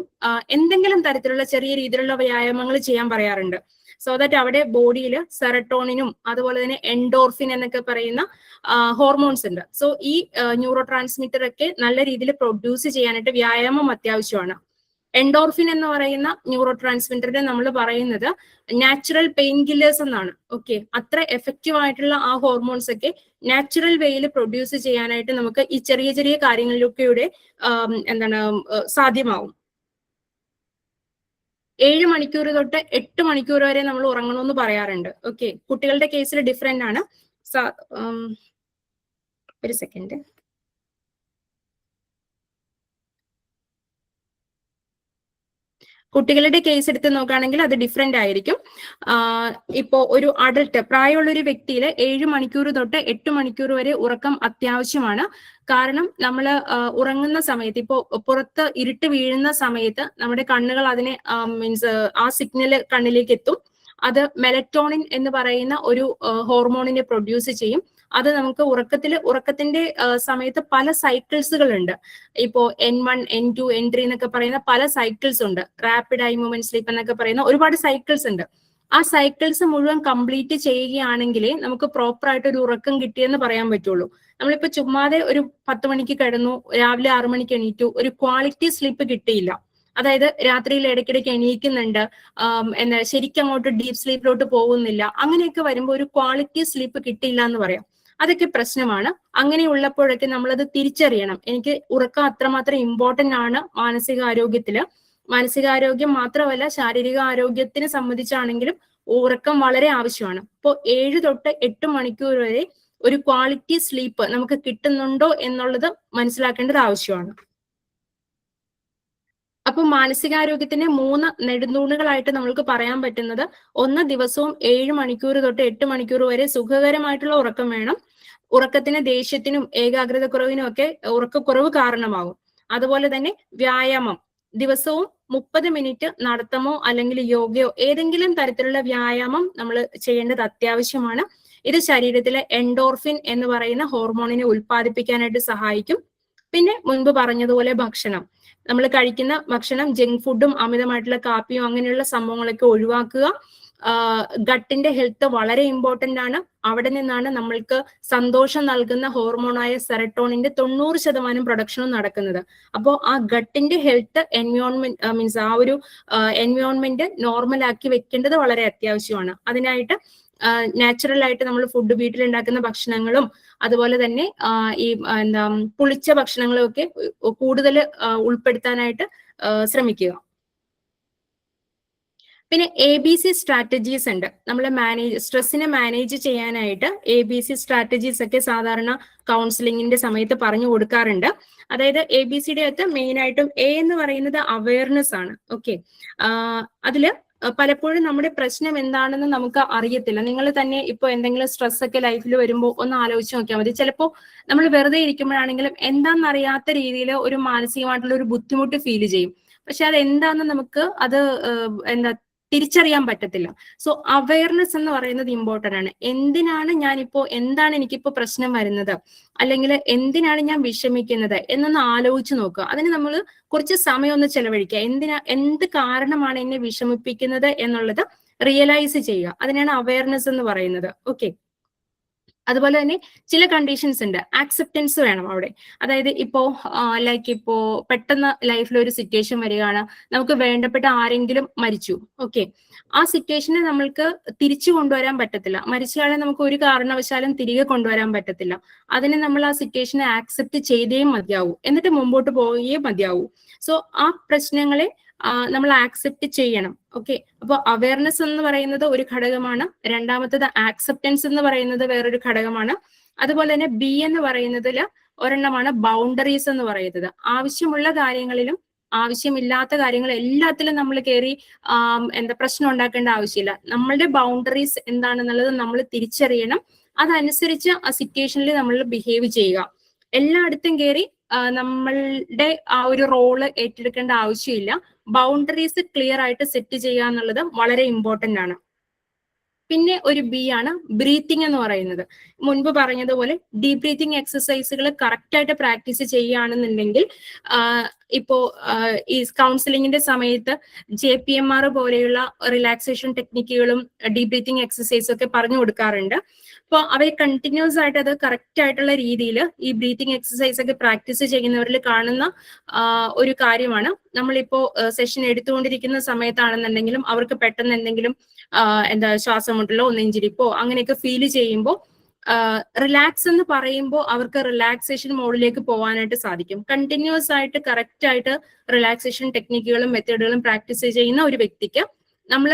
എന്തെങ്കിലും തരത്തിലുള്ള ചെറിയ രീതിയിലുള്ള വ്യായാമങ്ങൾ ചെയ്യാൻ പറയാറുണ്ട്. സോ ദാറ്റ് അവിടെ ബോഡിയിൽ സെറട്ടോണിനും അതുപോലെ തന്നെ എൻഡോർഫിൻ എന്നൊക്കെ പറയുന്ന ഹോർമോൺസ് ഉണ്ട്. സോ ഈ ന്യൂറോ ട്രാൻസ്മിറ്റർ ഒക്കെ നല്ല രീതിയിൽ പ്രൊഡ്യൂസ് ചെയ്യാനായിട്ട് വ്യായാമം അത്യാവശ്യമാണ്. എൻഡോർഫിൻ എന്ന് പറയുന്ന ന്യൂറോ ട്രാൻസ്മിറ്ററിനെ നമ്മൾ പറയുന്നത് നാച്ചുറൽ പെയിൻ കില്ലേഴ്സ് എന്നാണ്. ഓക്കെ, അത്ര എഫക്റ്റീവ് ആയിട്ടുള്ള ആ ഹോർമോൺസ് ഒക്കെ നാച്ചുറൽ വേയിൽ പ്രൊഡ്യൂസ് ചെയ്യാനായിട്ട് നമുക്ക് ഈ ചെറിയ ചെറിയ കാര്യങ്ങളിലൊക്കെയുടെ സാധ്യമാവും. 7 മണിക്കൂർ തൊട്ട് 8 മണിക്കൂർ വരെ നമ്മൾ ഉറങ്ങണമെന്ന് പറയാറുണ്ട്. ഓക്കെ, കുട്ടികളുടെ കേസിൽ ഡിഫറെന്റ് ആണ്. ഒരു സെക്കൻഡ്. കുട്ടികളുടെ കേസ് എടുത്ത് നോക്കുകയാണെങ്കിൽ അത് ഡിഫറെന്റ് ആയിരിക്കും. ഇപ്പോ ഒരു അഡൽട്ട് പ്രായമുള്ള ഒരു വ്യക്തിയിൽ 7 മണിക്കൂർ തൊട്ട് 8 മണിക്കൂർ വരെ ഉറക്കം അത്യാവശ്യമാണ്. കാരണം നമ്മൾ ഉറങ്ങുന്ന സമയത്ത് ഇപ്പോ പുറത്ത് ഇരുട്ട് വീഴുന്ന സമയത്ത് നമ്മുടെ കണ്ണുകൾ അതിനെ ആ സിഗ്നൽ കണ്ണിലേക്ക് എത്തും. അത് മെലറ്റോണിൻ എന്ന് പറയുന്ന ഒരു ഹോർമോണിനെ പ്രൊഡ്യൂസ് ചെയ്യും. അത് നമുക്ക് ഉറക്കത്തിന്റെ സമയത്ത് പല സൈക്കിൾസുകൾ ഉണ്ട്. ഇപ്പോ N1, N2, N3 എന്നൊക്കെ പറയുന്ന പല സൈക്കിൾസ് ഉണ്ട്. റാപ്പിഡ് ഐ മൂവ്മെന്റ് സ്ലീപ്പ് എന്നൊക്കെ പറയുന്ന ഒരുപാട് സൈക്കിൾസ് ഉണ്ട്. ആ സൈക്കിൾസ് മുഴുവൻ കംപ്ലീറ്റ് ചെയ്യുകയാണെങ്കിലേ നമുക്ക് പ്രോപ്പർ ആയിട്ട് ഒരു ഉറക്കം കിട്ടിയെന്ന് പറയാൻ പറ്റുള്ളൂ. നമ്മളിപ്പോ ചുമ്മാതെ ഒരു 10 മണിക്ക് കിടന്നു, രാവിലെ 6 മണിക്ക് എണീറ്റു, ഒരു ക്വാളിറ്റി സ്ലീപ്പ് കിട്ടിയില്ല. അതായത് രാത്രിയിൽ ഇടയ്ക്കിടയ്ക്ക് എണീക്കുന്നുണ്ട്, ശരിക്കും അങ്ങോട്ട് ഡീപ് സ്ലീപ്പിലോട്ട് പോകുന്നില്ല, അങ്ങനെയൊക്കെ വരുമ്പോൾ ഒരു ക്വാളിറ്റി സ്ലീപ്പ് കിട്ടിയില്ല എന്ന് പറയാം. അതൊക്കെ പ്രശ്നമാണ്. അങ്ങനെയുള്ളപ്പോഴൊക്കെ നമ്മളത് തിരിച്ചറിയണം. എനിക്ക് ഉറക്കം അത്രമാത്രം ഇമ്പോർട്ടന്റ് ആണ് മാനസികാരോഗ്യത്തില്. മാനസികാരോഗ്യം മാത്രമല്ല ശാരീരിക ആരോഗ്യത്തിനെ സംബന്ധിച്ചാണെങ്കിലും ഉറക്കം വളരെ ആവശ്യമാണ്. ഇപ്പോൾ 7 തൊട്ട് 8 മണിക്കൂർ വരെ ഒരു ക്വാളിറ്റി സ്ലീപ്പ് നമുക്ക് കിട്ടുന്നുണ്ടോ എന്നുള്ളത് മനസ്സിലാക്കേണ്ടത് ആവശ്യമാണ്. അപ്പൊ മാനസികാരോഗ്യത്തിന്റെ 3 നെടുന്തൂണുകളായിട്ട് നമ്മൾക്ക് പറയാൻ പറ്റുന്നത്, ഒന്ന് ദിവസവും 7 മണിക്കൂർ തൊട്ട് 8 മണിക്കൂർ വരെ സുഖകരമായിട്ടുള്ള ഉറക്കം വേണം. ഉറക്കത്തിന് ദേഷ്യത്തിനും ഏകാഗ്രതക്കുറവിനും ഒക്കെ ഉറക്കക്കുറവ് കാരണമാകും. അതുപോലെ തന്നെ വ്യായാമം, ദിവസവും 30 മിനിറ്റ് നടത്തമോ അല്ലെങ്കിൽ യോഗയോ ഏതെങ്കിലും തരത്തിലുള്ള വ്യായാമം നമ്മൾ ചെയ്യേണ്ടത് അത്യാവശ്യമാണ്. ഇത് ശരീരത്തിലെ എൻഡോർഫിൻ എന്ന് പറയുന്ന ഹോർമോണിനെ ഉൽപ്പാദിപ്പിക്കാനായിട്ട് സഹായിക്കും. പിന്നെ മുൻപ് പറഞ്ഞതുപോലെ ഭക്ഷണം, നമ്മൾ കഴിക്കുന്ന ഭക്ഷണം ജങ്ക് ഫുഡും അമിതമായിട്ടുള്ള കാപ്പിയും അങ്ങനെയുള്ള സംഭവങ്ങളൊക്കെ ഒഴിവാക്കുക. ഗട്ടിന്റെ ഹെൽത്ത് വളരെ ഇമ്പോർട്ടന്റ് ആണ്. അവിടെ നിന്നാണ് നമ്മൾക്ക് സന്തോഷം നൽകുന്ന ഹോർമോണായ സെറട്ടോണിന്റെ 90% പ്രൊഡക്ഷനും നടക്കുന്നത്. അപ്പോൾ ആ ഗട്ടിന്റെ ഹെൽത്ത് എൻവയോൺമെന്റ് ആ ഒരു എൻവയോൺമെന്റ് നോർമൽ ആക്കി വെക്കേണ്ടത് വളരെ അത്യാവശ്യമാണ്. അതിനായിട്ട് നാച്ചുറൽ ആയിട്ട് നമ്മൾ ഫുഡ് വീട്ടിലുണ്ടാക്കുന്ന ഭക്ഷണങ്ങളും അതുപോലെ തന്നെ ഈ പുളിച്ച ഭക്ഷണങ്ങളും ഒക്കെ കൂടുതൽ ഉൾപ്പെടുത്താനായിട്ട് ശ്രമിക്കുക. പിന്നെ ABC സ്ട്രാറ്റജീസ് ഉണ്ട്. നമ്മൾ സ്ട്രെസ്സിനെ മാനേജ് ചെയ്യാനായിട്ട് ABC സ്ട്രാറ്റജീസ് ഒക്കെ സാധാരണ കൗൺസിലിങ്ങിന്റെ സമയത്ത് പറഞ്ഞു കൊടുക്കാറുണ്ട്. അതായത് ABCയുടെ അകത്ത് മെയിൻ ആയിട്ടും A എന്ന് പറയുന്നത് അവയർനെസ് ആണ്. ഓക്കെ, അതില് പലപ്പോഴും നമ്മുടെ പ്രശ്നം എന്താണെന്ന് നമുക്ക് അറിയത്തില്ല. നിങ്ങൾ തന്നെ ഇപ്പൊ എന്തെങ്കിലും സ്ട്രെസ് ഒക്കെ ലൈഫിൽ വരുമ്പോൾ ഒന്ന് ആലോചിച്ച് നോക്കിയാൽ മതി. ചിലപ്പോൾ നമ്മൾ വെറുതെ ഇരിക്കുമ്പോഴാണെങ്കിലും എന്താണെന്നറിയാത്ത രീതിയിൽ ഒരു മാനസികമായിട്ടുള്ള ഒരു ബുദ്ധിമുട്ട് ഫീൽ ചെയ്യും. പക്ഷെ അത് എന്താണെന്ന് നമുക്ക് അത് തിരിച്ചറിയാൻ പറ്റത്തില്ല. സോ അവയർനെസ് എന്ന് പറയുന്നത് ഇമ്പോർട്ടന്റ് ആണ്. എന്താണ് എനിക്കിപ്പോ പ്രശ്നം വരുന്നത്, അല്ലെങ്കിൽ എന്തിനാണ് ഞാൻ വിഷമിക്കുന്നത് എന്നൊന്ന് ആലോചിച്ച് നോക്കുക. അതിന് നമ്മൾ കുറച്ച് സമയം ഒന്ന് ചെലവഴിക്കുക. എന്ത് കാരണമാണ് എന്നെ വിഷമിപ്പിക്കുന്നത് എന്നുള്ളത് റിയലൈസ് ചെയ്യുക. അതിനാണ് അവയർനെസ് എന്ന് പറയുന്നത്. ഓക്കെ, അതുപോലെ തന്നെ ചില കണ്ടീഷൻസ് ഉണ്ട്. ആക്സെപ്റ്റൻസ് വേണം അവിടെ. അതായത് ഇപ്പോ ഇപ്പോ പെട്ടെന്ന് ലൈഫിൽ ഒരു സിറ്റുവേഷൻ വരികയാണ്, നമുക്ക് വേണ്ടപ്പെട്ട ആരെങ്കിലും മരിച്ചു. ഓക്കെ, ആ സിറ്റുവേഷനെ നമ്മൾക്ക് തിരിച്ചു കൊണ്ടുവരാൻ പറ്റത്തില്ല. മരിച്ചയാളെ നമുക്ക് ഒരു കാരണവശാലും തിരികെ കൊണ്ടുവരാൻ പറ്റത്തില്ല. അതിനെ നമ്മൾ ആ സിറ്റുവേഷനെ ആക്സെപ്റ്റ് ചെയ്തേ മതിയാവൂ, എന്നിട്ട് മുമ്പോട്ട് പോവുകയേ മതിയാവൂ. സോ ആ പ്രശ്നങ്ങളെ നമ്മൾ ആക്സെപ്റ്റ് ചെയ്യണം. ഓക്കെ, അപ്പോൾ അവയർനെസ് എന്ന് പറയുന്നത് ഒരു ഘടകമാണ്. രണ്ടാമത്തത് ആക്സെപ്റ്റൻസ് എന്ന് പറയുന്നത് വേറൊരു ഘടകമാണ്. അതുപോലെ തന്നെ B എന്ന് പറയുന്നതിൽ ഒരെണ്ണമാണ് ബൗണ്ടറീസ് എന്ന് പറയുന്നത്. ആവശ്യമുള്ള കാര്യങ്ങളിലും ആവശ്യമില്ലാത്ത കാര്യങ്ങൾ എല്ലാത്തിലും നമ്മൾ കയറി പ്രശ്നം ഉണ്ടാക്കേണ്ട ആവശ്യമില്ല. നമ്മളുടെ ബൗണ്ടറീസ് എന്താണെന്നുള്ളത് നമ്മൾ തിരിച്ചറിയണം. അതനുസരിച്ച് ആ സിറ്റുവേഷനിൽ നമ്മൾ ബിഹേവ് ചെയ്യുക. എല്ലായിടത്തും കയറി നമ്മളുടെ ആ ഒരു റോള് ഏറ്റെടുക്കേണ്ട ആവശ്യമില്ല. ബൗണ്ടറീസ് ക്ലിയർ ആയിട്ട് സെറ്റ് ചെയ്യുക എന്നുള്ളത് വളരെ ഇമ്പോർട്ടന്റ് ആണ്. പിന്നെ ഒരു ബി ആണ് ബ്രീത്തിങ് എന്ന് പറയുന്നത്. മുൻപ് പറഞ്ഞതുപോലെ ഡീപ് ബ്രീത്തിങ് എക്സസൈസുകൾ കറക്റ്റ് ആയിട്ട് പ്രാക്ടീസ് ചെയ്യുകയാണെന്നുണ്ടെങ്കിൽ ഇപ്പോ ഈ കൗൺസിലിങ്ങിന്റെ സമയത്ത് JPMR പോലെയുള്ള റിലാക്സേഷൻ ടെക്നിക്കുകളും ഡീപ് ബ്രീത്തിങ് എക്സസൈസും ഒക്കെ പറഞ്ഞു കൊടുക്കാറുണ്ട്. അപ്പോൾ അവർ കണ്ടിന്യൂസ് ആയിട്ട് അത് കറക്റ്റ് ആയിട്ടുള്ള രീതിയിൽ ഈ ബ്രീത്തിങ് എക്സസൈസ് ഒക്കെ പ്രാക്ടീസ് ചെയ്യുന്നവരിൽ കാണുന്ന ഒരു കാര്യമാണ്. നമ്മളിപ്പോ സെഷൻ എടുത്തുകൊണ്ടിരിക്കുന്ന സമയത്താണെന്നുണ്ടെങ്കിലും അവർക്ക് പെട്ടെന്ന് എന്തെങ്കിലും ശ്വാസം മുട്ടലോ നെഞ്ചിരിപ്പോ അങ്ങനെയൊക്കെ ഫീൽ ചെയ്യുമ്പോൾ റിലാക്സ് എന്ന് പറയുമ്പോൾ അവർക്ക് റിലാക്സേഷൻ മോഡിലേക്ക് പോകാനായിട്ട് സാധിക്കും. കണ്ടിന്യൂസ് ആയിട്ട് കറക്റ്റ് ആയിട്ട് റിലാക്സേഷൻ ടെക്നിക്കുകളും മെത്തേഡുകളും പ്രാക്ടീസ് ചെയ്യുന്ന ഒരു വ്യക്തിക്ക് നമ്മൾ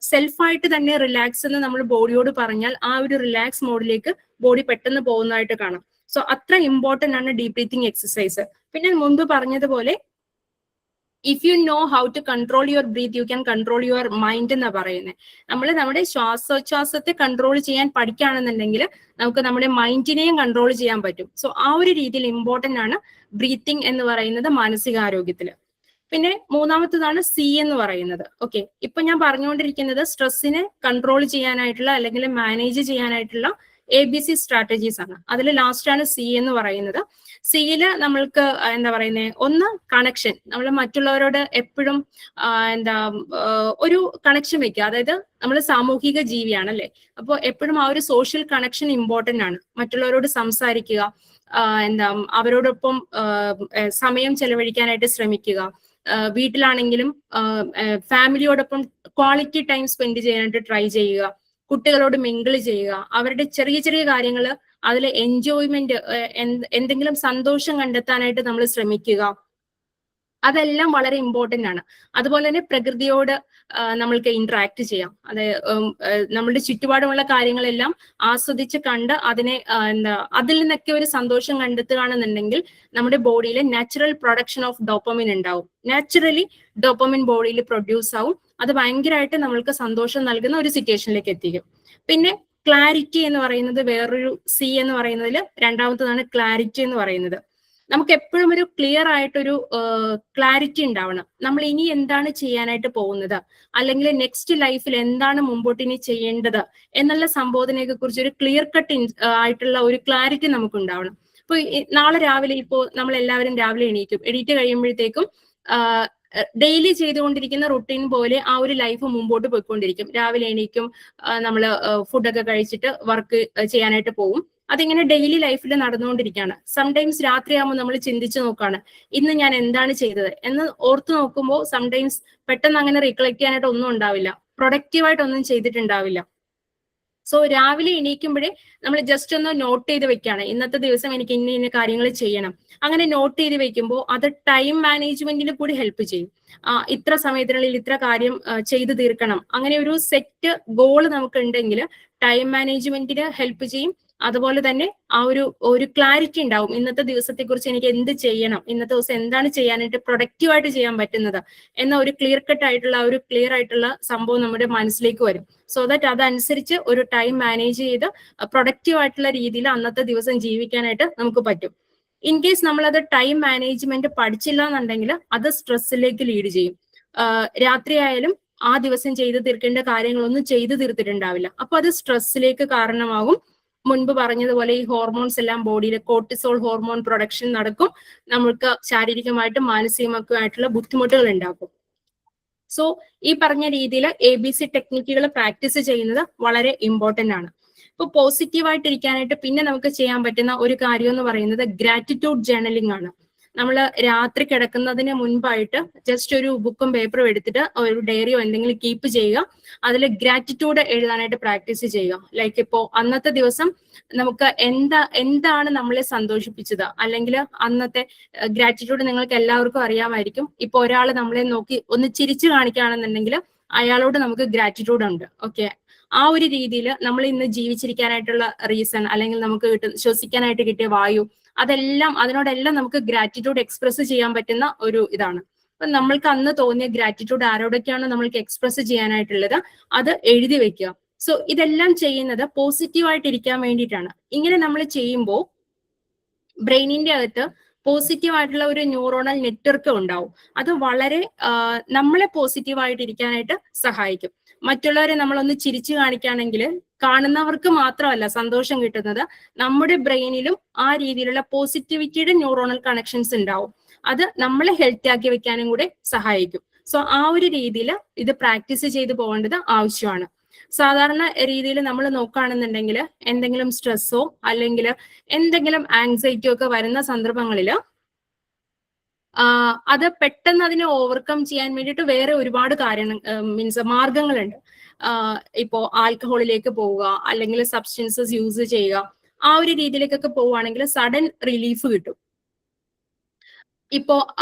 സെൽഫായിട്ട് തന്നെ റിലാക്സ് എന്ന് നമ്മൾ ബോഡിയോട് പറഞ്ഞാൽ ആ ഒരു റിലാക്സ് മോഡിലേക്ക് ബോഡി പെട്ടെന്ന് പോകുന്നതായിട്ട് കാണാം. സോ അത്ര ഇമ്പോർട്ടന്റ് ആണ് ഡീപ് ബ്രീത്തിങ് എക്സസൈസ്. പിന്നെ മുൻപ് പറഞ്ഞതുപോലെ if you know how to control your breath you can control your mind എന്നാ പറയുന്നത്. നമ്മൾ നമ്മുടെ ശ്വാസോച്ഛ്വാസത്തെ കൺട്രോൾ ചെയ്യാൻ പഠിക്കുകയാണെന്നുണ്ടെങ്കിൽ നമുക്ക് നമ്മുടെ മൈൻഡിനെയും കൺട്രോൾ ചെയ്യാൻ പറ്റും. സോ ആ ഒരു രീതിയിൽ ഇമ്പോർട്ടന്റ് ആണ് ബ്രീത്തിങ് എന്ന് പറയുന്നത് മാനസികാരോഗ്യത്തില്. പിന്നെ മൂന്നാമത്തതാണ് സി എന്ന് പറയുന്നത്. ഓക്കെ, ഇപ്പൊ ഞാൻ പറഞ്ഞുകൊണ്ടിരിക്കുന്നത് സ്ട്രെസ്സിനെ കൺട്രോൾ ചെയ്യാനായിട്ടുള്ള അല്ലെങ്കിൽ മാനേജ് ചെയ്യാനായിട്ടുള്ള ABC സ്ട്രാറ്റജീസ് ആണ്. അതിൽ ലാസ്റ്റ് ആണ് സി എന്ന് പറയുന്നത്. സിയില് നമ്മൾക്ക് എന്താ പറയുന്നത്, ഒന്ന് കണക്ഷൻ. നമ്മൾ മറ്റുള്ളവരോട് എപ്പോഴും ഒരു കണക്ഷൻ വെക്കുക. അതായത് നമ്മൾ സാമൂഹിക ജീവിയാണല്ലേ, അപ്പോൾ എപ്പോഴും ആ ഒരു സോഷ്യൽ കണക്ഷൻ ഇമ്പോർട്ടന്റ് ആണ്. മറ്റുള്ളവരോട് സംസാരിക്കുക, അവരോടൊപ്പം സമയം ചെലവഴിക്കാനായിട്ട് ശ്രമിക്കുക. വീട്ടിലാണെങ്കിലും ഫാമിലിയോടൊപ്പം ക്വാളിറ്റി ടൈം സ്പെൻഡ് ചെയ്യാനായിട്ട് ട്രൈ ചെയ്യുക. കുട്ടികളോട് മിങ്കിൾ ചെയ്യുക. അവരുടെ ചെറിയ ചെറിയ കാര്യങ്ങൾ അതിൽ എൻജോയ്മെന്റ്, എന്തെങ്കിലും സന്തോഷം കണ്ടെത്താനായിട്ട് നമ്മൾ ശ്രമിക്കുക. അതെല്ലാം വളരെ ഇമ്പോർട്ടന്റ് ആണ്. അതുപോലെ തന്നെ പ്രകൃതിയോട് നമ്മൾക്ക് ഇന്ററാക്ട് ചെയ്യാം. നമ്മളുടെ ചുറ്റുപാടുമുള്ള കാര്യങ്ങളെല്ലാം ആസ്വദിച്ച് കണ്ട് അതിനെ അതിൽ നിന്നൊക്കെ ഒരു സന്തോഷം കണ്ടെത്തുകയാണെന്നുണ്ടെങ്കിൽ നമ്മുടെ ബോഡിയിൽ നാച്ചുറൽ പ്രൊഡക്ഷൻ ഓഫ് ഡോപ്പമിൻ ഉണ്ടാവും. നാച്ചുറലി ഡോപ്പമിൻ ബോഡിയിൽ പ്രൊഡ്യൂസ് ആവും. അത് ഭയങ്കരമായിട്ട് നമ്മൾക്ക് സന്തോഷം നൽകുന്ന ഒരു സിറ്റുവേഷനിലേക്ക് എത്തിക്കും. പിന്നെ ക്ലാരിറ്റി എന്ന് പറയുന്നത് വേറൊരു സി എന്ന് പറയുന്നതിൽ രണ്ടാമത്തതാണ് ക്ലാരിറ്റി എന്ന് പറയുന്നത്. നമുക്ക് എപ്പോഴും ഒരു ക്ലിയർ ആയിട്ടൊരു ക്ലാരിറ്റി ഉണ്ടാവണം. നമ്മൾ ഇനി എന്താണ് ചെയ്യാനായിട്ട് പോകുന്നത്, അല്ലെങ്കിൽ നെക്സ്റ്റ് ലൈഫിൽ എന്താണ് മുമ്പോട്ട് ഇനി ചെയ്യേണ്ടത് എന്നുള്ള സംബോധനയെ കുറിച്ച് ഒരു ക്ലിയർ കട്ട് ആയിട്ടുള്ള ഒരു ക്ലാരിറ്റി നമുക്ക് ഉണ്ടാവണം. ഇപ്പൊ നാളെ രാവിലെ ഇപ്പോ നമ്മൾ എല്ലാവരും രാവിലെ എണീറ്റ് കഴിയുമ്പോഴത്തേക്കും ഡെയിലി ചെയ്തുകൊണ്ടിരിക്കുന്ന റുട്ടീൻ പോലെ ആ ഒരു ലൈഫ് മുമ്പോട്ട് പോയിക്കൊണ്ടിരിക്കും. രാവിലെ എണീക്കും, നമ്മൾ ഫുഡൊക്കെ കഴിച്ചിട്ട് വർക്ക് ചെയ്യാനായിട്ട് പോകും. അതിങ്ങനെ ഡെയിലി ലൈഫിൽ നടന്നുകൊണ്ടിരിക്കുകയാണ്. സംടൈംസ് രാത്രിയാകുമ്പോൾ നമ്മൾ ചിന്തിച്ചു നോക്കുകയാണ്, ഇന്ന് ഞാൻ എന്താണ് ചെയ്തത് എന്ന് ഓർത്തു നോക്കുമ്പോൾ സംടൈംസ് പെട്ടെന്ന് അങ്ങനെ റീകളക്ട് ചെയ്യാനായിട്ട് ഒന്നും ഉണ്ടാവില്ല, പ്രൊഡക്റ്റീവായിട്ടൊന്നും ചെയ്തിട്ടുണ്ടാവില്ല. സോ രാവിലെ എണീക്കുമ്പോഴേ നമ്മൾ ജസ്റ്റ് ഒന്ന് നോട്ട് ചെയ്ത് വെക്കുകയാണ്, ഇന്നത്തെ ദിവസം എനിക്ക് ഇന്ന ഇന്ന കാര്യങ്ങൾ ചെയ്യണം. അങ്ങനെ നോട്ട് ചെയ്ത് വെക്കുമ്പോൾ അത് ടൈം മാനേജ്മെന്റിന് കൂടി ഹെൽപ്പ് ചെയ്യും. ഇത്ര സമയത്തിനുള്ളിൽ ഇത്ര കാര്യം ചെയ്തു തീർക്കണം. അങ്ങനെ ഒരു സെറ്റ് ഗോൾ നമുക്ക് ഉണ്ടെങ്കിൽ ടൈം മാനേജ്മെന്റിന് ഹെൽപ്പ് ചെയ്യും. അതുപോലെ തന്നെ ആ ഒരു ക്ലാരിറ്റി ഉണ്ടാവും. ഇന്നത്തെ ദിവസത്തെ കുറിച്ച് എനിക്ക് എന്ത് ചെയ്യണം, ഇന്നത്തെ ദിവസം എന്താണ് ചെയ്യാനായിട്ട് പ്രൊഡക്റ്റീവായിട്ട് ചെയ്യാൻ പറ്റുന്നത് എന്ന ഒരു ക്ലിയർ കട്ട് ആയിട്ടുള്ള ഒരു ക്ലിയർ ആയിട്ടുള്ള സംഭവം നമ്മുടെ മനസ്സിലേക്ക് വരും. സോ ദാറ്റ് അതനുസരിച്ച് ഒരു ടൈം മാനേജ് ചെയ്ത് പ്രൊഡക്റ്റീവ് ആയിട്ടുള്ള രീതിയിൽ അന്നത്തെ ദിവസം ജീവിക്കാനായിട്ട് നമുക്ക് പറ്റും. ഇൻ കേസ് നമ്മളത് ടൈം മാനേജ്മെന്റ് പഠിച്ചില്ല എന്നുണ്ടെങ്കിൽ അത് സ്ട്രെസ്സിലേക്ക് ലീഡ് ചെയ്യും. രാത്രി ആയാലും ആ ദിവസം ചെയ്തു തീർക്കേണ്ട കാര്യങ്ങളൊന്നും ചെയ്തു തീർത്തിട്ടുണ്ടാവില്ല. അപ്പൊ അത് സ്ട്രെസ്സിലേക്ക് കാരണമാകും. മുൻപ് പറഞ്ഞതുപോലെ ഈ ഹോർമോൺസ് എല്ലാം ബോഡിയിൽ കോർട്ടിസോൾ ഹോർമോൺ പ്രൊഡക്ഷൻ നടക്കും. നമ്മൾക്ക് ശാരീരികമായിട്ടും മാനസികമായിട്ടുള്ള ബുദ്ധിമുട്ടുകൾ ഉണ്ടാക്കും. സോ ഈ പറഞ്ഞ രീതിയിൽ ABC ടെക്നിക്കുകൾ പ്രാക്ടീസ് ചെയ്യുന്നത് വളരെ ഇമ്പോർട്ടന്റ് ആണ്. ഇപ്പൊ പോസിറ്റീവായിട്ടിരിക്കാനായിട്ട് പിന്നെ നമുക്ക് ചെയ്യാൻ പറ്റുന്ന ഒരു കാര്യം എന്ന് പറയുന്നത് ഗ്രാറ്റിറ്റ്യൂഡ് ജേർണലിംഗ് ആണ്. നമ്മൾ രാത്രി കിടക്കുന്നതിന് മുൻപായിട്ട് ജസ്റ്റ് ഒരു ബുക്കും പേപ്പറും എടുത്തിട്ട് ഒരു ഡയറിയോ എന്തെങ്കിലും കീപ്പ് ചെയ്യുക. അതിൽ ഗ്രാറ്റിറ്റ്യൂഡ് എഴുതാനായിട്ട് പ്രാക്ടീസ് ചെയ്യുക. ലൈക്ക് ഇപ്പോ അന്നത്തെ ദിവസം നമുക്ക് എന്താണ് നമ്മളെ സന്തോഷിപ്പിച്ചത്, അല്ലെങ്കിൽ അന്നത്തെ ഗ്രാറ്റിറ്റ്യൂഡ് നിങ്ങൾക്ക് എല്ലാവർക്കും അറിയാമായിരിക്കും. ഇപ്പൊ ഒരാൾ നമ്മളെ നോക്കി ഒന്ന് ചിരിച്ചു കാണിക്കുകയാണെന്നുണ്ടെങ്കിൽ അയാളോട് നമുക്ക് ഗ്രാറ്റിറ്റ്യൂഡ് ഉണ്ട്. ഓക്കെ, ആ ഒരു രീതിയിൽ നമ്മൾ ഇന്ന് ജീവിച്ചിരിക്കാനായിട്ടുള്ള റീസൺ, അല്ലെങ്കിൽ നമുക്ക് ശ്വസിക്കാനായിട്ട് കിട്ടിയ വായു, അതിനോടെല്ലാം നമുക്ക് ഗ്രാറ്റിറ്റ്യൂഡ് എക്സ്പ്രസ് ചെയ്യാൻ പറ്റുന്ന ഒരു ഇതാണ്. അപ്പൊ നമ്മൾക്ക് അന്ന് തോന്നിയ ഗ്രാറ്റിറ്റ്യൂഡ് ആരോടൊക്കെയാണ് നമ്മൾക്ക് എക്സ്പ്രസ് ചെയ്യാനായിട്ടുള്ളത് അത് എഴുതി വെക്കുക. സോ ഇതെല്ലാം ചെയ്യുന്നത് പോസിറ്റീവായിട്ടിരിക്കാൻ വേണ്ടിയിട്ടാണ്. ഇങ്ങനെ നമ്മൾ ചെയ്യുമ്പോൾ ബ്രെയിനിന്റെ അകത്ത് പോസിറ്റീവ് ആയിട്ടുള്ള ഒരു ന്യൂറോണൽ നെറ്റ്വർക്ക് ഉണ്ടാവും. അത് വളരെ നമ്മളെ പോസിറ്റീവായിട്ട് ഇരിക്കാനായിട്ട് സഹായിക്കും. മറ്റുള്ളവരെ നമ്മളൊന്ന് ചിരിച്ചു കാണിക്കുകയാണെങ്കിൽ കാണുന്നവർക്ക് മാത്രമല്ല സന്തോഷം കിട്ടുന്നത്, നമ്മുടെ ബ്രെയിനിലും ആ രീതിയിലുള്ള പോസിറ്റിവിറ്റിയുടെ ന്യൂറോണൽ കണക്ഷൻസ് ഉണ്ടാവും. അത് നമ്മളെ ഹെൽത്തി ആക്കി വെക്കാനും കൂടെ സഹായിക്കും. സോ ആ ഒരു രീതിയിൽ ഇത് പ്രാക്ടീസ് ചെയ്ത് പോകേണ്ടത് ആവശ്യമാണ്. സാധാരണ രീതിയിൽ നമ്മൾ നോക്കുകയാണെന്നുണ്ടെങ്കിൽ എന്തെങ്കിലും സ്ട്രെസ്സോ അല്ലെങ്കിൽ എന്തെങ്കിലും ആങ്സൈറ്റിയോ ഒക്കെ വരുന്ന സന്ദർഭങ്ങളിൽ അത് പെട്ടെന്ന് അതിനെ ഓവർകം ചെയ്യാൻ വേണ്ടിയിട്ട് വേറെ ഒരുപാട് കാര്യങ്ങൾ മാർഗങ്ങളുണ്ട്. ഇപ്പോ ആൽക്കഹോളിലേക്ക് പോവുക, അല്ലെങ്കിൽ സബ്സ്റ്റൻസസ് യൂസ് ചെയ്യുക, ആ ഒരു രീതിയിലേക്കൊക്കെ പോവുകയാണെങ്കിൽ സഡൻ റിലീഫ് കിട്ടും. ഇപ്പോ